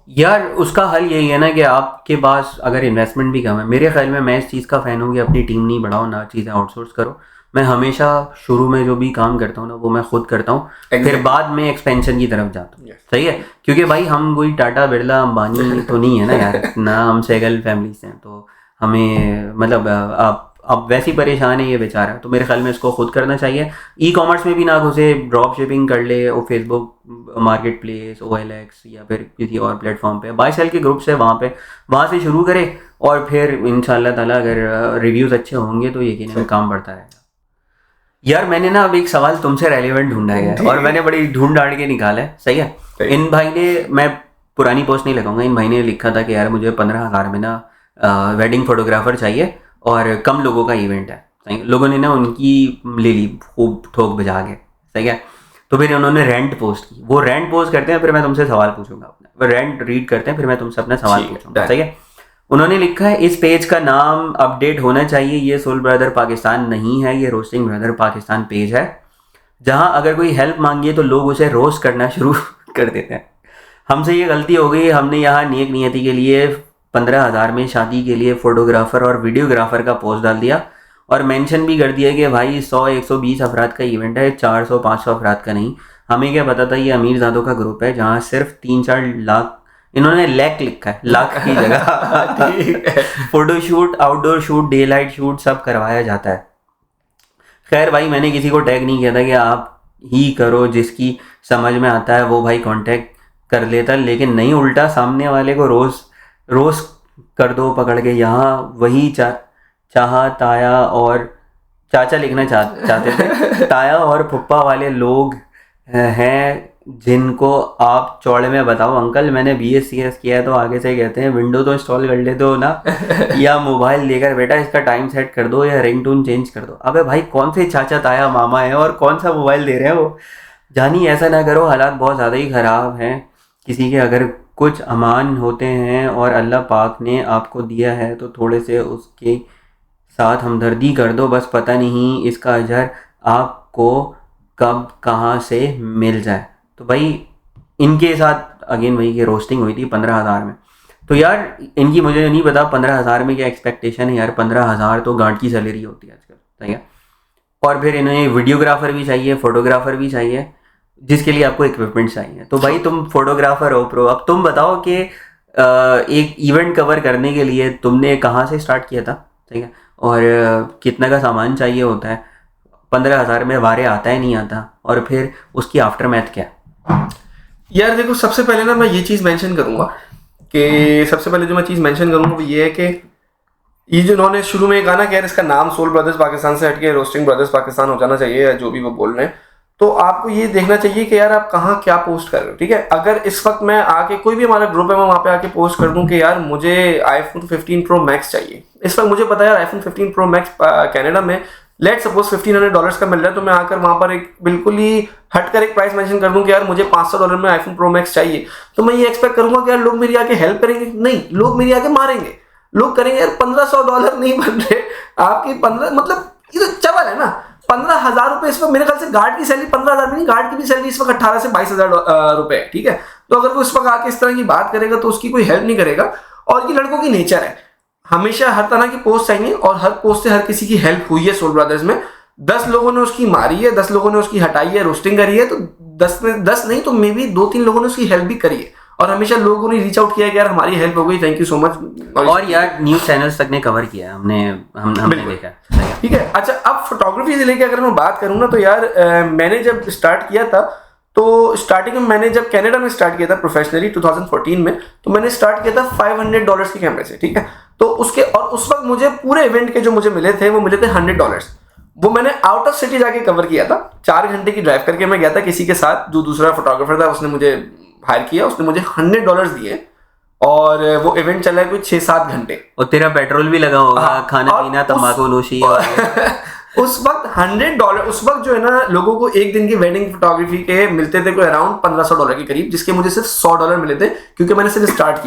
S2: यार उसका हल यही है ना कि आपके पास अगर इन्वेस्टमेंट भी कम है, मेरे ख्याल में मैं इस चीज़ का फ़ैन हूँ कि अपनी टीम नहीं बढ़ाओ, ना चीज़ें आउटसोर्स करो। मैं हमेशा शुरू में जो भी काम करता हूँ ना वो मैं खुद करता हूँ, फिर बाद में एक्सपेंशन की तरफ जाता हूँ। सही है, क्योंकि भाई हम कोई टाटा बिरला अंबानी तो नहीं है ना यार, ना हम सेगल फैमिली से हैं, तो हमें मतलब अब वैसी परेशान है ये बेचारा। तो मेरे ख्याल में इसको खुद करना चाहिए। ई कॉमर्स में भी ना घुसे, ड्रॉप शिपिंग कर ले, वो फेसबुक मार्केट प्लेस, OLX या फिर किसी और प्लेटफॉर्म पे बाय सेल के ग्रुप से वहाँ से शुरू करे, और फिर इंशाल्लाह ताला अगर रिव्यूज़ अच्छे होंगे तो यकीनन काम बढ़ता रहेगा। यार मैंने ना अब एक सवाल तुमसे रेलिवेंट ढूंढा है और मैंने बड़ी ढूंढ ढाड़ के निकाला है। सही है, इन भाई ने, मैं पुरानी पोस्ट नहीं लगाऊंगा, इन भाई ने लिखा था कि यार मुझे 15,000 में ना वेडिंग फोटोग्राफर चाहिए और कम लोगों का इवेंट है। सही, लोगों ने ना उनकी ले ली खूब ठोक बजा के। सही है, तो फिर उन्होंने रेंट पोस्ट की। वो रेंट पोस्ट करते हैं, फिर मैं तुमसे सवाल पूछूंगा अपना, वो रेंट रीड करते हैं, फिर मैं तुमसे अपना सवाल पूछूंगा। सही है, उन्होंने लिखा है इस पेज का नाम अपडेट होना चाहिए, ये सोल ब्रदर पाकिस्तान नहीं है, ये रोस्टिंग ब्रदर पाकिस्तान पेज है, जहां अगर कोई हेल्प मांगिए तो लोग उसे रोस्ट करना शुरू कर देते हैं। हमसे ये गलती हो गई, हमने यहाँ नेक नियति के लिए 15,000 में शादी के लिए फोटोग्राफर और वीडियोग्राफर का पोस्ट डाल दिया और मेंशन भी कर दिया कि भाई 100-120 अफराद का इवेंट है, 400-500 अफराद का नहीं। हमें क्या पता था ये अमीर ज़ादों का ग्रुप है जहाँ सिर्फ 3-4 लाख इन्होंने लैक लिखा है, लाख की जगह।
S1: ठीक है।
S2: Photoshoot, outdoor shoot, day light shoot सब करवाया जाता है। खैर भाई, मैंने किसी को टैग नहीं किया था कि आप ही करो, जिसकी समझ में आता है वो भाई कांटेक्ट कर लेता, लेकिन नहीं, उल्टा सामने वाले को रोज कर दो पकड़ के। यहाँ वही चाहा ताया और चाचा लिखना चाहते थे। ताया और फुप्पा वाले लोग हैं जिनको आप चौड़े में बताओ, अंकल मैंने BScs किया है, तो आगे से कहते हैं विंडो तो इंस्टॉल कर लेते हो ना, या मोबाइल लेकर बेटा इसका टाइम सेट कर दो या रिंगटोन चेंज कर दो। अबे भाई, कौन से चाचा ताया मामा है और कौन सा मोबाइल दे रहे हैं वो? जानी, ऐसा ना करो, हालात बहुत ज़्यादा ही ख़राब हैं। किसी के अगर कुछ अमान होते हैं और अल्लाह पाक ने आपको दिया है तो थोड़े से उसके साथ हमदर्दी कर दो, बस पता नहीं इसका अजर आपको कब कहाँ से मिल जाए। तो भाई इनके साथ अगेन वही की रोस्टिंग हुई थी 15,000 में। तो यार इनकी मुझे नहीं पता 15,000 में क्या एक्सपेक्टेशन है यार। 15,000 तो गांड की सैलरी होती है आजकल, सही है। और फिर इन्हें वीडियोग्राफर भी चाहिए, फोटोग्राफर भी चाहिए, जिसके लिए आपको इक्विपमेंट चाहिए। तो भाई तुम फोटोग्राफर हो प्रो, अब तुम बताओ कि एक इवेंट कवर करने के लिए तुमने कहाँ से स्टार्ट किया था, ठीक है, और कितना का सामान चाहिए होता है। 15,000 में वारे आता है नहीं आता, और फिर उसकी आफ्टर मैथ क्या?
S1: यार देखो, सबसे पहले ना मैं ये चीज़ मेंशन करूंगा कि सबसे पहले जो मैं चीज़ मेंशन करूंगा वो ये है कि ये जो इन्होंने शुरू में कहा ना कि यार इसका नाम सोल ब्रदर्स पाकिस्तान से हटके रोस्टिंग ब्रदर्स पाकिस्तान हो जाना चाहिए, या जो भी वो बोल रहे हैं, तो आपको ये देखना चाहिए कि यार आप कहाँ क्या पोस्ट कर रहे हो, ठीक है। अगर इस वक्त मैं आके, कोई भी हमारा ग्रुप है, मैं वहाँ पे आके पोस्ट कर दूं कि यार मुझे iPhone 15 Pro Max चाहिए, इस वक्त मुझे पता है यार iPhone 15 Pro Max कनाडा में लेट सपोज $1,500 का मिल रहा है, तो मैं आकर वहाँ पर एक बिल्कुल ही हटकर एक प्राइस मेंशन कर दूं कि यार मुझे $500 में iPhone Pro Max चाहिए, तो मैं ये एक्सपेक्ट करूंगा कि यार लोग मेरी आके हेल्प करेंगे? नहीं, लोग मेरी आके मारेंगे। लोग करेंगे यार $1,500 नहीं बन रहे आपकी 15, मतलब ये तो चवल है ना। 15,000 रुपए इस वक्त मेरे ख्याल से गार्ड की सैलरी 15,000 भी नहीं, गार्ड की भी सैलरी इस वक्त 18 से 22,000 रुपए है, ठीक है। तो अगर वो इस वक्त आके इस तरह की बात करेगा तो उसकी कोई हेल्प नहीं करेगा। और ये लड़कों की नेचर है, हमेशा हर तरह की पोस्ट चाहिए, और हर पोस्ट से हर किसी की हेल्प हुई है सोल ब्रदर्स में। 10 लोगों ने उसकी मारी है, 10 लोगों ने उसकी हटाई है, रोस्टिंग करी है, तो 10 में 10 नहीं तो मे बी 2-3 लोगों ने उसकी हेल्प भी करी है, और हमेशा लोगों ने रीच आउट किया है कि यार हमारी हेल्प हो गई, थैंक यू सो मच।
S2: और यार न्यूज़ चैनल्स तक ने कवर किया है, हमने देखा,
S1: ठीक है। अच्छा, अब फोटोग्राफी से लेकर अगर मैं बात करूँ ना, तो यार मैंने जब स्टार्ट किया था, तो स्टार्टिंग में मैंने जब कनाडा में स्टार्ट किया था प्रोफेशनली 2014 में, तो मैंने स्टार्ट किया था $500 के कैमरे से, ठीक है। तो उसके, और उस वक्त मुझे पूरे इवेंट के जो मुझे मिले थे वो मिले थे $100। वो मैंने आउट ऑफ सिटी जाके कवर किया था, 4 घंटे की ड्राइव करके मैं गया था किसी के साथ, जो दूसरा फोटोग्राफर था उसने मुझे हायर किया, उसने मुझे $100 दिए, और वो इवेंट चला है कुछ 6-7 घंटे।
S2: और तेरा पेट्रोल भी लगा होगा, खाना पीना, तंबाकू नोशी और
S1: उस वक्त $100, उस वक्त जो है ना, लोगों को एक दिन की वेडिंग फोटोग्राफी के मिलते थे कोई अराउंड $1,500 के करीब, जिसके मुझे सिर्फ $100 मिले थे, क्योंकि मैंने सिर्फ स्टार्ट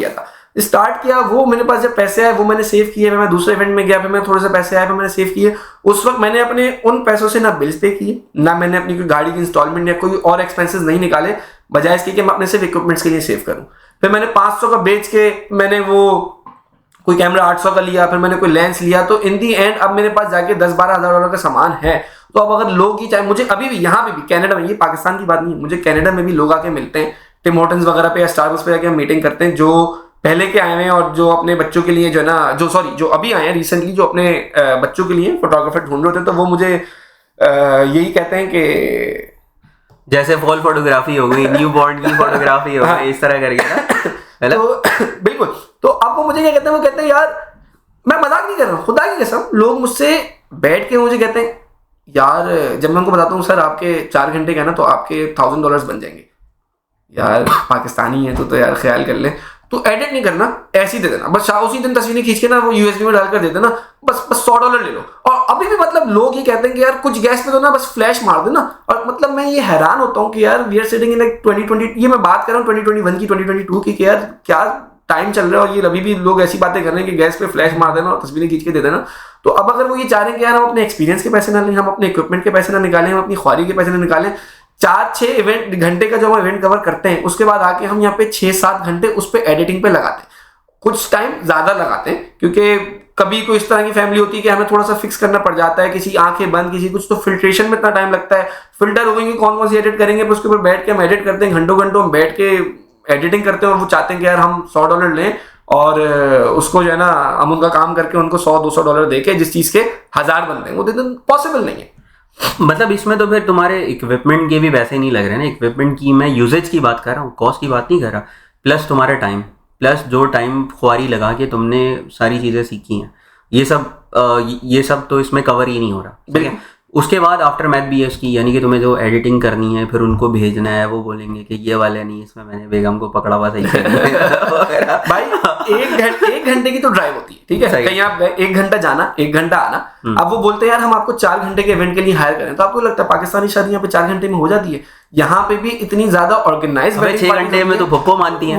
S1: किया। वो मेरे पास जब पैसे आए वो मैंने सेव किए, मैं दूसरे इवेंट में गया, फिर मैं थोड़े से पैसे आए, फिर मैंने सेव किए। उस वक्त मैंने अपने उन पैसों से ना बिल्स पे किए, ना मैंने अपनी कोई गाड़ी की इंस्टॉलमेंट या कोई और एक्सपेंसेस नहीं निकाले, बजाय इसके कि मैं अपने सिर्फ इक्विपमेंट्स के लिए सेव करूं। फिर मैंने 500 का बेच के मैंने वो कोई कैमरा 800 का लिया, फिर मैंने कोई लेंस लिया, तो इन दी एंड अब मेरे पास जाके $10-12,000 का सामान है। तो अब अगर लोग ही चाहे, मुझे अभी भी यहाँ पे भी कनाडा में, ये पाकिस्तान की बात नहीं है, मुझे कनाडा में भी लोग आके मिलते हैं, टिम हॉर्टन्स वगैरह पे या स्टारबक्स पे जाके हम मीटिंग करते हैं, जो पहले के आए हुए हैं और जो अपने बच्चों के लिए जो है ना, जो अभी आए हैं रिसेंटली, जो अपने बच्चों के लिए फोटोग्राफर ढूंढ रहे होते हैं, तो वो मुझे यही कहते हैं कि
S2: जैसे फॉल फोटोग्राफी हो गई, न्यू बॉर्न की फोटोग्राफी हो गई, इस तरह करके ना।
S1: तो बिल्कुल, तो अब वो मुझे क्या कहते हैं, वो कहते हैं यार, मैं मजाक नहीं कर रहा हूँ, खुदा की कसम, लोग मुझसे बैठ के मुझे कहते हैं यार, जब मैं उनको बताता हूँ सर आपके 4 घंटे का ना तो आपके $1,000 बन जाएंगे, यार पाकिस्तानी है तो यार ख्याल कर ले, तो एडिट नहीं करना, ऐसे ही दे देना, बस उसी दिन तस्वीरें खींच के ना वो USB में डालकर दे देना, बस $100 ले लो। और अभी भी मतलब लोग ये कहते हैं कि यार कुछ गैस पे तो ना बस फ्लैश मार देना, और मतलब मैं ये हैरान होता हूँ कि यार we are sitting in like 2020, ये मैं बात कर रहा हूँ 2021 की, 2022 की, कि यार क्या टाइम चल रहा है, और ये अभी भी लोग ऐसी बातें कर रहे हैं कि गैस पे फ्लैश मार देना और तस्वीरें खींच के दे देना। तो अब अगर वो ये चाह रहे हैं कि यार हम अपने एक्सपीरियंस के पैसे ना लें, हम अपने इक्विपमेंट के पैसे ना निकालें, हम अपनी ख्वारी के पैसे ना निकालें, 4-6 इवेंट घंटे का जो हम इवेंट कवर करते हैं, उसके बाद आके हम यहाँ पे 6-7 घंटे उस पर एडिटिंग पे लगाते हैं, कुछ टाइम ज्यादा लगाते हैं, क्योंकि कभी कोई इस तरह की फैमिली होती है कि हमें थोड़ा सा फिक्स करना पड़ जाता है, किसी आंखें बंद, किसी कुछ, तो फिल्ट्रेशन में इतना टाइम लगता है, फिल्टर हो गई कौन कौन सी एडिट करेंगे, फिर उसके ऊपर बैठ के हम एडिट करते हैं, घंटों हम बैठ के एडिटिंग करते हैं और वो चाहते हैं कि यार हम $100 लें और उसको जो है ना हम उनका काम करके उनको $100-200 दे के जिस चीज़ के 1000 बनते हैं वो देना पॉसिबल नहीं है।
S2: मतलब इसमें तो फिर तुम्हारे इक्विपमेंट के भी वैसे नहीं लग रहे ना, इक्विपमेंट की मैं यूजेज की बात कर रहा हूँ, कॉस्ट की बात नहीं कर रहा, प्लस तुम्हारा टाइम, प्लस जो टाइम खुआरी लगा के तुमने सारी चीज़ें सीखी हैं, ये सब तो इसमें कवर ही नहीं हो रहा, ठीक है। उसके बाद आफ्टर मैथ BS की, यानी कि तुम्हें जो एडिटिंग करनी है फिर उनको भेजना है, वो बोलेंगे कि ये वाले नहीं, इसमें मैंने बेगम को पकड़ा हुआ सही
S1: भाई 1 घंटे की तो ड्राइव होती है, ठीक है, कहीं आप 1 घंटा जाना 1 घंटा आना। अब वो बोलते हैं यार हम आपको 4 घंटे के इवेंट के लिए हायर करें, तो आपको लगता है पाकिस्तानी शादी यहाँ पे 4 घंटे में हो जाती है? यहाँ पे भी इतनी ज्यादा ऑर्गेनाइज
S2: 6 घंटे में तो पप्पो मानती है।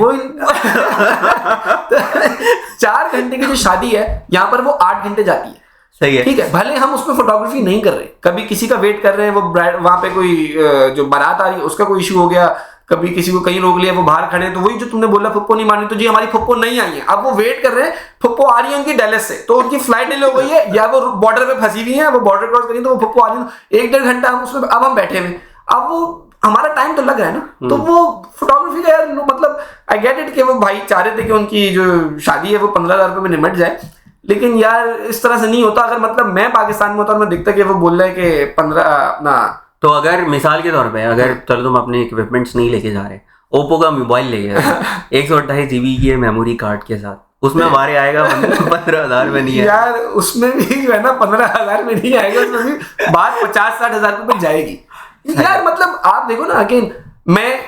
S1: 4 घंटे की जो शादी है यहाँ पर वो 8 घंटे जाती है,
S2: सही है,
S1: ठीक है। भले हम उसमें फोटोग्राफी नहीं कर रहे, कभी किसी का वेट कर रहे हैं, वो वहां पे कोई जो बारात आ रही है उसका कोई इशू हो गया, कभी किसी को कहीं रोक लिया, वो बाहर खड़े हैं, तो वही जो तुमने बोला फुप्पो नहीं मानी, तो जी हमारी फुप्पो नहीं आई है, अब वो वेट कर रहे हैं, फुप्पो आ रही है उनकी डैलस से, तो उनकी फ्लाइट डिले हो गई है या वो बॉर्डर पे फंसी हुई है, वो बॉर्डर क्रॉस करी तो वो फुप्पो आ रही है, 1-1.5 घंटा हम उसमें अब हम बैठे हुए, अब वो हमारा टाइम तो लग रहा है ना। तो वो फोटोग्राफी का यार मतलब आई गेट इट कि वो भाई चाह रहे थे कि उनकी जो शादी है वो 15,000 रुपये में निमट जाए, लेकिन यार इस तरह से नहीं होता। अगर मतलब मैं पाकिस्तान में होता और मैं दिखता कि वो बोल रहा है कि 15 अपना,
S2: तो अगर मिसाल के तौर पे अगर चलो तुम अपने इक्विपमेंट्स नहीं लेके जा रहे, ओप्पो का मोबाइल लेके जा रहे 128 GB की मेमोरी कार्ड के साथ, उसमें हमारे आएगा 15,000 में नहीं है
S1: यार, उसमें भी जो है ना 15,000 में नहीं आएगा, उसमें भी बात 50-60 हज़ार रुपये जाएगी यार। मतलब आप देखो ना, अगेन मैं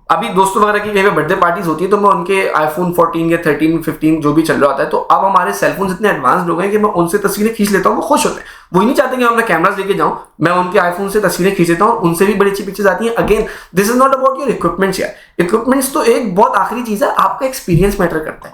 S1: अभी दोस्तों वगैरह की कहीं पे बर्थडे पार्टीज होती है तो मैं उनके iPhone 14 या 13, 15 जो भी चल रहा होता है, तो अब हमारे सेलफोन इतने एडवांस हो गए कि मैं उनसे तस्वीरें खींच लेता हूँ, वो खुश होते हैं, वो ही नहीं चाहते कि मैं अपना कैमरास लेके जाऊँ, मैं उनके iPhone से तस्वीरें खींच लेता हूँ, उनसे भी बड़ी अच्छी पिक्चर्स आती हैं। Again this is not about your equipments यार, इक्विपमेंट्स तो एक बहुत आखिरी चीज है, आपका एक्सपीरियंस मैटर करता है।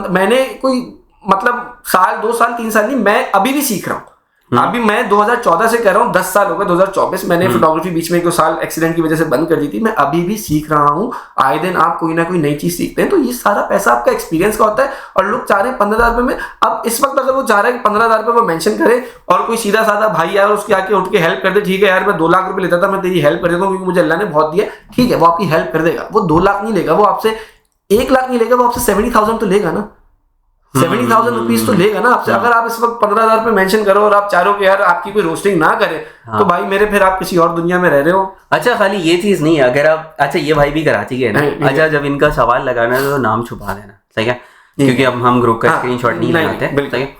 S1: मैंने कोई मतलब साल 2 साल 3 साल नहीं, मैं अभी भी सीख रहा हूँ, अभी मैं 2014 से कर रहा हूँ, 10 साल हो गए, 2024 मैंने फोटोग्राफी बीच में 1 साल एक्सीडेंट की वजह से बंद कर दी थी, मैं अभी भी सीख रहा हूँ। आए दिन आप कोई ना कोई नई चीज सीखते हैं, तो ये सारा पैसा आपका एक्सपीरियंस का होता है। और लोग चाह रहे हैं 15,000 रुपये में, अब इस वक्त अगर वो चाह रहा है कि 15,000 रुपये वो मेंशन करे और कोई सीधा साधा भाई यार उसके आके उठ के हेल्प कर दे, ठीक है यार मैं 2 लाख रुपये लेता था, मैं तेरी हेल्प कर देता हूँ क्योंकि मुझे अल्लाह ने बहुत दिया, ठीक है, वो आपकी हेल्प कर देगा। वो 2 लाख नहीं लेगा, वो आपसे 1 लाख नहीं लेगा, वो आपसे 70,000 तो लेगा ना, 70,000 रुपीज तो लेगा ना आपसे। अगर आप इस वक्त 15,000 रुपये मेंशन करो और आप चाहो कि यार आपकी कोई रोस्टिंग ना करे, तो भाई मेरे फिर आप किसी और दुनिया में रह रहे हो।
S2: अच्छा, खाली ये चीज नहीं है, अगर आप, अच्छा ये भाई भी कराची के ना, अच्छा जब इनका सवाल लगाना है तो नाम छुपा देना, सही है, क्योंकि अब हम ग्रुप का स्क्रीनशॉट नहीं लगाते, सही है।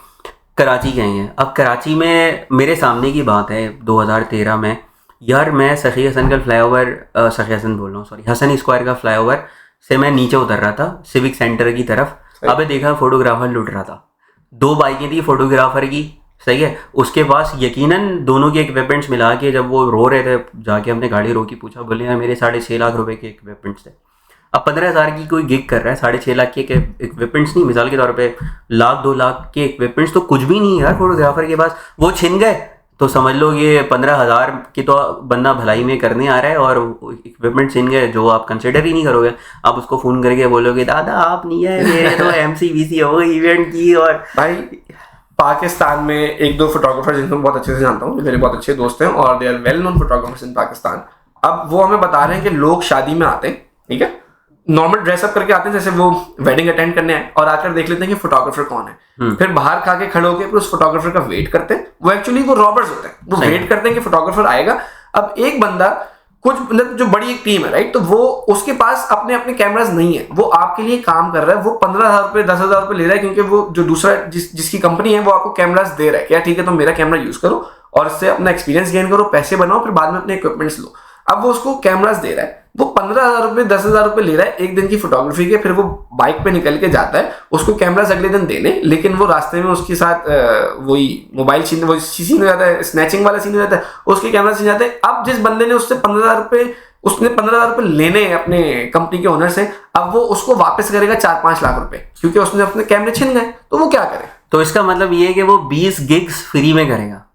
S2: कराची के हैं, अब कराची में मेरे सामने की बात है 2013 में यार, मैं सखी हसन का फ्लाईओवर, सखी हसन बोल रहा हूँ सॉरी, हसन स्क्वायर का फ्लाईओवर से मैं नीचे उतर रहा था सिविक सेंटर की तरफ, अबे देखा फोटोग्राफर लुट रहा था, 2 बाइकें थी फोटोग्राफर की, सही है, उसके पास यकीनन दोनों के इक्विपमेंट्स मिला के जब वो रो रहे थे, जाके हमने गाड़ी रोकी, पूछा, बोले यार मेरे 6.5 लाख रुपए के इक्विपमेंट्स थे। अब 15,000 की कोई गिग कर रहा है, 6.5 लाख के इक्विपमेंट्स नहीं, मिसाल के तौर पे 1-2 लाख के इक्विपमेंट्स तो कुछ भी नहीं है यार फोटोग्राफर के पास, वो छिन गए तो समझ लो ये 15,000 की तो बंदा भलाई में करने आ रहा है और इक्विपमेंट छिन गए जो आप कंसिडर ही नहीं करोगे। आप उसको फ़ोन करके बोलोगे दादा आप नहीं है, मेरे तो MCVC हो गई इवेंट की। और
S1: भाई पाकिस्तान में 1-2 फोटोग्राफर जिनको मैं बहुत अच्छे से जानता हूँ, मेरे बहुत अच्छे दोस्त हैं और they are well known photographers in Pakistan. अब वो हमें बता रहे हैं कि लोग शादी में आते हैं, ठीक है, नॉर्मल ड्रेसअप करके आते हैं जैसे वो वेडिंग अटेंड करने आए, और आकर देख लेते हैं कि फोटोग्राफर कौन है, फिर बाहर खा के खड़े होकर उस फोटोग्राफर का वेट करते हैं। वो एक्चुअली वो रॉबर्स होते हैं, वो वेट करते हैं कि फोटोग्राफर आएगा। अब एक बंदा कुछ मतलब जो बड़ी एक टीम है राइट, तो वो उसके पास अपने अपने कैमरास नहीं है, वो आपके लिए काम कर रहा है, वो 15,000 रुपये 10,000 रुपये ले रहा है क्योंकि वो जो दूसरा जिसकी कंपनी है वो आपको कैमरास दे रहा है, क्या ठीक है तुम मेरा कैमरा यूज करो और इससे अपना एक्सपीरियंस गेन करो, पैसे बनाओ, फिर बाद में अपने इक्विपमेंट्स लो। अब वो उसको कैमरास दे रहा है, वो 15,000 रुपये 10,000 रुपये ले रहा है एक दिन की फोटोग्राफी के, फिर वो बाइक पे निकल के जाता है उसको कैमरास अगले दिन देने, लेकिन वो रास्ते में उसके साथ वही मोबाइल छीन, वो सीन हो जाता है, स्नैचिंग वाला सीन हो जाता है, उसके कैमरा छीन जाते हैं। अब जिस बंदे ने उससे 15,000 रुपये उसने 15,000 रुपये लेने हैं अपने कंपनी के ओनर से, अब वो उसको वापस करेगा 4-5 लाख रुपए क्योंकि उसने अपने कैमरे छीन गए, तो वो क्या करे।
S2: तो इसका मतलब ये है कि वो 20 गिग्स फ्री में करेगा,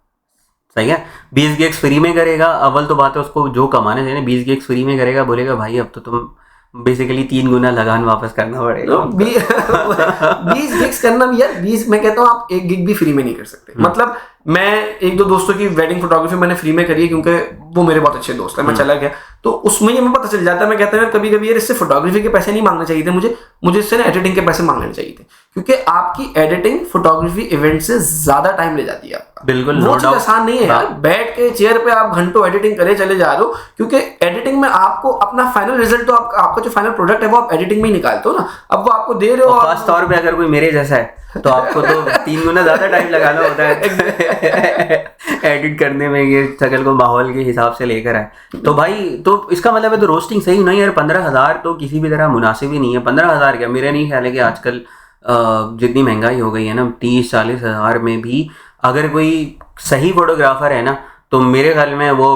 S2: सही है, 20 गिग्स फ्री में करेगा। अव्वल तो बात है उसको जो कमाने चाहिए 20 गिग्स फ्री में करेगा, बोलेगा भाई अब तो तुम बेसिकली 3 गुना लगान वापस करना पड़ेगा।
S1: 20 गिग्स करना भी यार, 20 मैं कहता हूँ आप 1 गिग भी फ्री में नहीं कर सकते। मतलब मैं एक दो दोस्तों की वेडिंग फोटोग्राफी मैंने फ्री में करी है, क्योंकि वो मेरे बहुत अच्छे दोस्त है, मैं चला गया तो उसमें ही हमें पता चल जाता है। मैं कहता हूँ कभी कभी यार इससे फोटोग्राफी के पैसे नहीं मांगने चाहिए थे मुझे इससे ना एडिटिंग के पैसे मांगने चाहिए थे, क्योंकि आपकी एडिटिंग फोटोग्राफी इवेंट से ज्यादा टाइम ले जाती है आपका।
S2: बिल्कुल,
S1: वो चीज आसान नहीं है यार, बैठ के चेयर पे आप घंटों एडिटिंग करे चले जा रहे हो, क्योंकि एडिटिंग में आपको अपना फाइनल रिजल्ट तो आपका जो फाइनल प्रोडक्ट है वो आप एडिटिंग में ही निकालते हो ना, अब वो आपको दे रहे हो।
S2: खास तौर पे अगर कोई मेरे जैसा है तो आपको तो 3 गुना ज्यादा टाइम लगाना होता है एडिट करने में, ये शक्ल को माहौल के हिसाब से लेकर आए। तो भाई तो इसका मतलब है तो रोस्टिंग सही नहीं यार। 15,000 तो किसी भी तरह मुनासिब ही नहीं है। 15,000 क्या, मेरा नहीं ख्याल है कि आजकल जितनी महंगाई हो गई है ना, 30-40 हज़ार में भी अगर कोई सही फोटोग्राफर है ना तो मेरे ख्याल में वो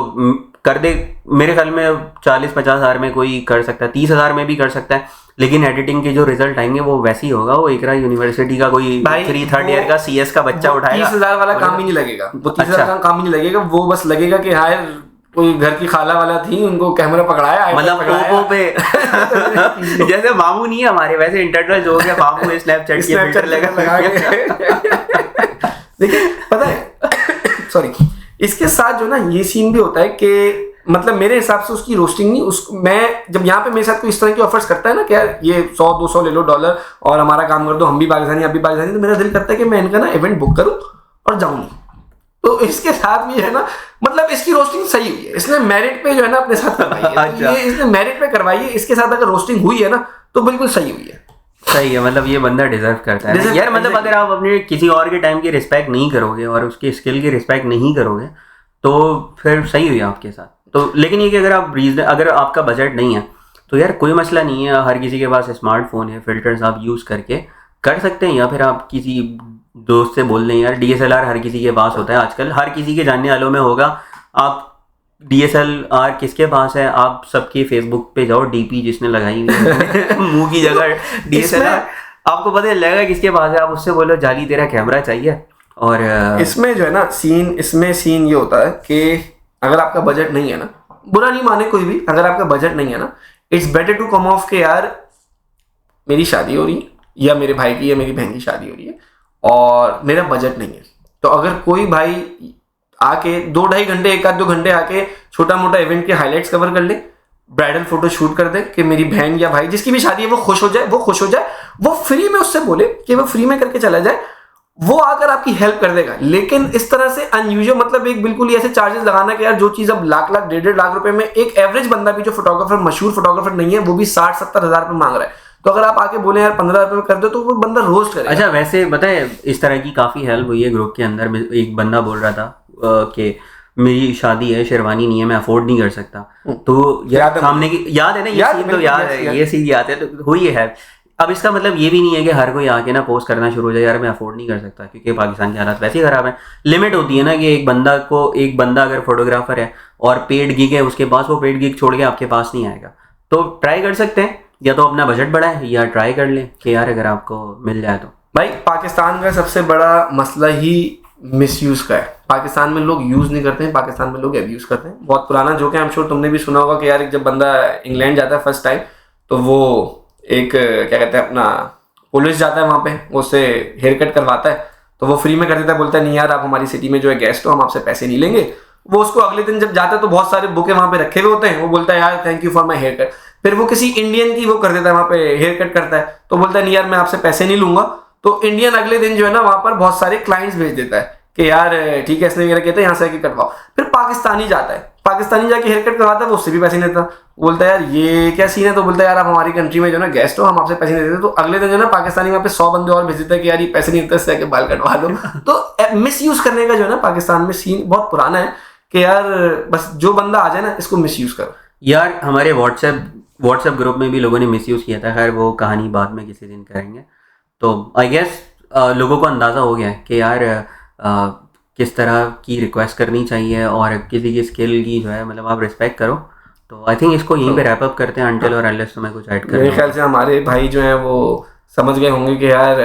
S2: कर दे। मेरे ख्याल में 40-50 हज़ार में कोई कर सकता है, 30 हज़ार में भी कर सकता है, लेकिन एडिटिंग के जो रिजल्ट आएंगे वो वैसे ही होगा। वो इकरा यूनिवर्सिटी का कोई 3rd ईयर का CS का बच्चा उठाएगा।
S1: 30,000 वाला काम ही नहीं लगेगा, वो 30,000 का काम ही नहीं लगेगा। वो बस लगेगा कि हाँ कोई घर की खाला वाला थी, उनको कैमरा पकड़ाया,
S2: मतलब ओप्पो पे जैसे मामू नहीं है हमारे, वैसे इंटरनल जो हो गया मामू स्नैपचैट की फिल्टर लगा
S1: देखिए पता है सॉरी, इसके साथ जो ना ये सीन भी होता है कि मतलब मेरे हिसाब से उसकी रोस्टिंग नहीं, मैं जब यहाँ पे मेरे साथ कोई इस तरह की ऑफर्स करता है ना कि यार ये 100-200 ले लो $, और हमारा काम कर दो, हम भी पाकिस्तानी आप भी पाकिस्तानी, तो मेरा दिल करता है कि मैं इनका ना इवेंट बुक करूँ और जाऊँ नहीं। तो इसके साथ भी है ना, मतलब इसकी रोस्टिंग सही हुई है, इसने मेरिट पे जो है ना अपने साथ करवाई है। तो ये इसने मेरिट पे करवाई है, इसके साथ अगर रोस्टिंग हुई है ना तो बिल्कुल सही हुई है।
S2: सही है, मतलब ये बंदा डिजर्व करता है यार। मतलब अगर आप अपने किसी और के टाइम की रिस्पेक्ट नहीं करोगे और उसके स्किल की रिस्पेक्ट नहीं करोगे तो फिर सही हुई आपके साथ। तो लेकिन ये कि अगर आपका बजट नहीं है तो यार कोई मसला नहीं है, हर किसी के पास स्मार्टफोन है, फिल्टर्स आप यूज़ करके कर सकते हैं, या फिर आप किसी दोस्त से बोल दें यार DSLR हर किसी के पास होता है आजकल, हर किसी के जानने वालों में होगा। आप DSLR किसके पास है, आप सबके फेसबुक पे जाओ, DP जिसने लगाई हुई है मुंह की जगह DSLR, आपको पता लगेगा किसके पास है। आप उससे बोलो जाली तेरा कैमरा चाहिए। और
S1: इसमें जो है ना सीन ये होता है कि अगर आपका बजट नहीं है ना, बुरा नहीं माने कोई भी, अगर आपका बजट नहीं है ना, it's better to come off के यार मेरी शादी हो रही है या मेरे भाई की या मेरी बहन की शादी हो रही है और मेरा बजट नहीं है, तो अगर कोई भाई आके 2-2.5 घंटे 1-2 घंटे आके छोटा मोटा इवेंट के हाईलाइट्स कवर कर ले, ब्राइडल फोटो शूट कर दे कि मेरी बहन या भाई जिसकी भी शादी है वो खुश हो जाए, वो फ्री में उससे बोले कि वो फ्री में करके चला जाए, वो आकर आपकी हेल्प कर देगा। लेकिन इस तरह से अनयूजुअल, मतलब एक बिल्कुल ही ऐसे चार्जेस लगाना कि यार जो चीज अब लाख 1.5 लाख रुपए में एक एवरेज बंदा भी जो फोटोग्राफर मशहूर फोटोग्राफर नहीं है वो भी 60-70 हज़ार रुपए मांग रहा है, तो अगर आप आके बोले यार 15 रुपए में कर दो तो वो बंदा रोस्ट करेगा।
S2: अच्छा वैसे बताए इस तरह की काफी हेल्प हुई है ग्रुप के अंदर में। एक बंदा बोल रहा था कि मेरी शादी है, शेरवानी नहीं है, मैं अफोर्ड नहीं कर सकता, तो सामने की याद है ना ये सीन, तो याद है ये सीन याद है, तो हुई है। अब इसका मतलब ये भी नहीं है कि हर कोई आके ना पोस्ट करना शुरू हो जाए यार मैं अफोर्ड नहीं कर सकता, क्योंकि पाकिस्तान की हालात वैसे ही खराब है। लिमिट होती है ना कि एक बंदा अगर फोटोग्राफर है और पेड गिग है उसके पास, वो पेड गिग छोड़ के आपके पास नहीं आएगा। तो ट्राई कर सकते हैं, या तो अपना बजट बढ़ाए या ट्राई कर लें कि यार अगर आपको मिल जाए तो।
S1: भाई पाकिस्तान का सबसे बड़ा मसला ही मिसयूज का है। पाकिस्तान में लोग यूज नहीं करते हैं, पाकिस्तान में लोग एब्यूज करते हैं। बहुत पुराना जोक है, आई एम श्योर तुमने भी सुना होगा कि यार जब बंदा इंग्लैंड जाता है फर्स्ट टाइम तो वो एक क्या कहते हैं अपना पुलिस जाता है वहाँ पे, उससे हेयर कट करवाता है, तो वो फ्री में कर देता है, बोलता है नहीं यार आप हमारी सिटी में जो है गेस्ट हो, हम आपसे पैसे नहीं लेंगे। वो उसको अगले दिन जब जाता है तो बहुत सारे बुके वहाँ पे रखे हुए होते हैं, वो बोलता है यार thank you for my hair cut. फिर वो किसी इंडियन की वो कर देता है वहाँ पे हेयर कट करता है, तो बोलता है नहीं यार मैं आपसे पैसे नहीं लूंगा। तो इंडियन अगले दिन जो है ना वहाँ पर बहुत सारे क्लाइंट्स भेज देता है कि यार ठीक है इसने वगैरह कहते हैं यहाँ से आके कटवाओ। फिर पाकिस्तानी जाता है, पाकिस्तानी जाके हेयर कट करवाता है, वो उससे भी पैसे नहीं देता, बोलता है यार ये क्या सीन है, तो बोलता है यार आप हमारी कंट्री में जो ना गेस्ट हो, हम आपसे पैसे नहीं देते। तो अगले दिन जो ना पाकिस्तानी वहाँ पे 100 बंदे और भेज देते हैं कि यार ये पैसे नहीं देते, इससे आके बाल कटवा लो। तो मिस यूज करने का जो है ना पाकिस्तान में सीन बहुत पुराना है कि यार बस जो बंदा आ जाए ना इसको मिस यूज करो।
S2: यार हमारे व्हाट्सएप ग्रुप में भी लोगों ने मिस यूज किया था, खैर वो कहानी बाद में किसी दिन करेंगे। तो आई गेस लोगों को अंदाज़ा हो गया है कि यार किस तरह की रिक्वेस्ट करनी चाहिए और किसी की स्किल की जो है मतलब आप रिस्पेक्ट करो। तो आई थिंक इसको यहीं पे रैप अप करते हैं, अंटिल और अनलेस तुम्हें कुछ ऐड करना।
S1: मेरे ख्याल से हमारे भाई जो हैं वो समझ गए होंगे कि यार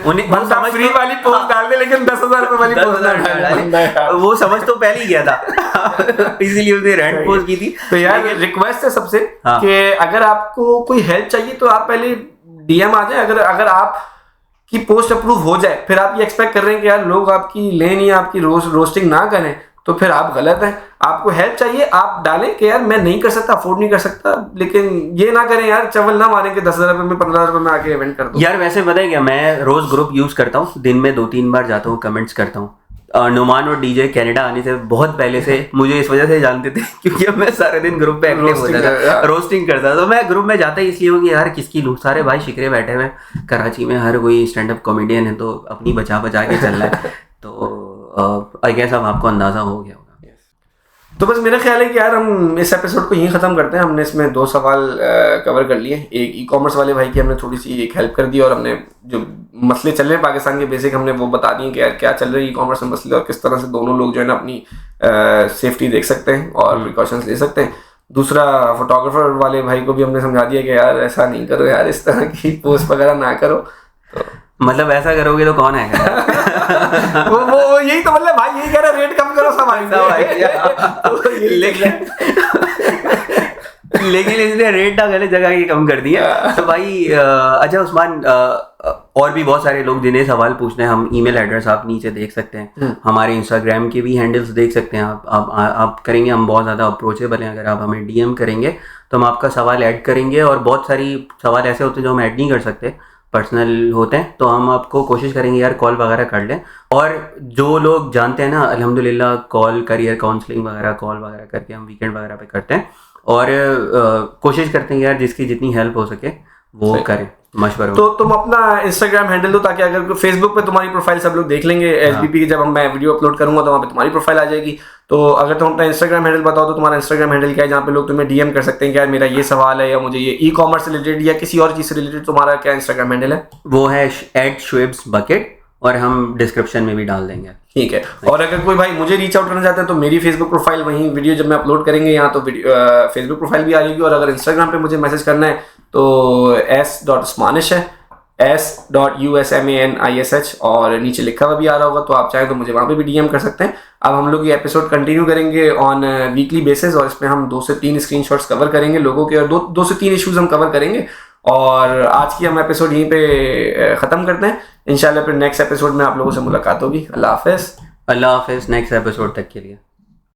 S2: उन्हें वो
S1: बंदा
S2: समझ
S1: फ्री
S2: तो-
S1: वाली पोस्ट डाल दे लेकिन 10,000 रुपए वाली पोस्ट ना डाले।
S2: वो समझ तो पहले ही गया था इसीलिए उसने रेंट पोस्ट की थी।
S1: तो यार रिक्वेस्ट है सबसे
S2: हाँ।
S1: कि अगर आपको कोई हेल्प चाहिए तो आप पहले डीएम आ जाए। अगर आप की पोस्ट अप्रूव हो जाए फिर आप ये एक्सपेक्ट कर रहे हैं कि यार लोग आपकी लेन या आपकी रोस्टिंग ना करें तो फिर आप गलत हैं। आपको हेल्प चाहिए आप डालें कि यार मैं नहीं कर सकता, अफोर्ड नहीं कर सकता, लेकिन ये ना करें यार चवल ना मारें कि 10,000 रुपए में 15,000 रुपए में आके इवेंट कर दो।
S2: यार वैसे पता है क्या, मैं रोज ग्रुप यूज करता हूँ, दिन में 2-3 बार जाता हूँ, कमेंट्स करता हूँ। नुमान और डीजे कनाडा आने से बहुत पहले से मुझे इस वजह से जानते थे क्योंकि अब मैं सारे दिन ग्रुप पे एक्टिव होता था, रोस्टिंग करता था। तो मैं ग्रुप में जाता ही इसलिए हूँ कि यार किसकी लूट, सारे भाई शिकरे बैठे हुए कराची में, हर कोई स्टैंड अप कॉमेडियन है तो अपनी बचा बचा के चल रहा है। तो आई गेस अब आपको अंदाजा हो गया होगा।
S1: तो बस मेरा ख्याल है कि यार हम इस एपिसोड को यहीं ख़त्म करते हैं। हमने इसमें 2 सवाल कवर कर लिए। एक ई कॉमर्स वाले भाई की हमने थोड़ी सी एक हेल्प कर दी और हमने जो मसले चल रहे हैं पाकिस्तान के बेसिक हमने वो बता दिए कि यार क्या चल रहे हैं ई कॉमर्स में मसले और किस तरह से दोनों लोग जो है ना अपनी सेफ्टी देख सकते हैं और प्रिकॉशंस ले सकते हैं। दूसरा फोटोग्राफर वाले भाई को भी हमने समझा दिया कि यार ऐसा नहीं करो यार, इस तरह की पोस्ट वगैरह ना करो। तो
S2: मतलब ऐसा करोगे तो कौन आएगा?
S1: वो यही तो मतलब भाई यही कह रहा रेट कम करो सब
S2: लेकिन इसने रेट ना गलत जगह की कम कर दिया। तो भाई अच्छा उस्मान, और भी बहुत सारे लोग जिन्हें सवाल पूछने हैं, हम ईमेल एड्रेस आप नीचे देख सकते हैं, हमारे इंस्टाग्राम के भी हैंडल्स देख सकते हैं। आप करेंगे, हम बहुत ज़्यादा अप्रोचेबल हैं। अगर आप हमें डीएम करेंगे तो हम आपका सवाल ऐड करेंगे, और बहुत सारी सवाल ऐसे होते हैं जो हम ऐड नहीं कर सकते, पर्सनल होते हैं, तो हम आपको कोशिश करेंगे यार कॉल वगैरह कर लें। और जो लोग जानते हैं ना, अल्हम्दुलिल्लाह कॉल, करियर काउंसलिंग वगैरह कॉल वगैरह करके हम वीकेंड वगैरह पे करते हैं, और कोशिश करते हैं यार जिसकी जितनी हेल्प हो सके वो करें, मशवरा।
S1: तो तुम अपना इंस्टाग्राम हैंडल दो ताकि अगर फेसबुक पे तुम्हारी प्रोफाइल सब लोग देख लेंगे। एसबीपी की जब मैं वीडियो अपलोड करूंगा तो वहाँ पे तुम्हारी प्रोफाइल आ जाएगी। तो अगर तुम अपना इंस्टाग्राम हैंडल बताओ तो तुम्हारा इंस्टाग्राम हैंडल क्या है जहाँ पे लोग तुम्हें डीएम कर सकते हैं कि यार मेरा ये सवाल है या मुझे ये ई कॉमर्स से रिलेटेड या किसी और चीज़ से रिलेटेड, तुम्हारा क्या इंस्टाग्राम हैंडल है?
S2: वो है @shoaibsbucket, और हम डिस्क्रिप्शन में भी डाल देंगे।
S1: ठीक है। और अगर कोई भाई मुझे रीच आउट करना चाहते हैं तो मेरी फेसबुक प्रोफाइल, वहीं वीडियो जब मैं अपलोड करेंगे यहाँ तो फेसबुक प्रोफाइल भी आ जाएगी। और अगर इंस्टाग्राम पे मुझे मैसेज करना है तो s.usmanish है, s.usmanish, और नीचे लिखा हुआ भी आ रहा होगा, तो आप चाहें तो मुझे वहाँ पे भी डीएम कर सकते हैं। अब हम लोग ये एपिसोड कंटिन्यू करेंगे ऑन वीकली बेसिस, और इसमें हम 2 से 3 स्क्रीनशॉट्स कवर करेंगे लोगों के, और 2 से 3 इश्यूज हम कवर करेंगे। और आज की हम एपिसोड यहीं पे ख़त्म करते हैं। इंशाल्लाह फिर नेक्स्ट एपिसोड में आप लोगों से मुलाकात होगी। अल्लाह हाफिज़।
S2: अल्लाह हाफिज़। नेक्स्ट एपिसोड तक के लिए।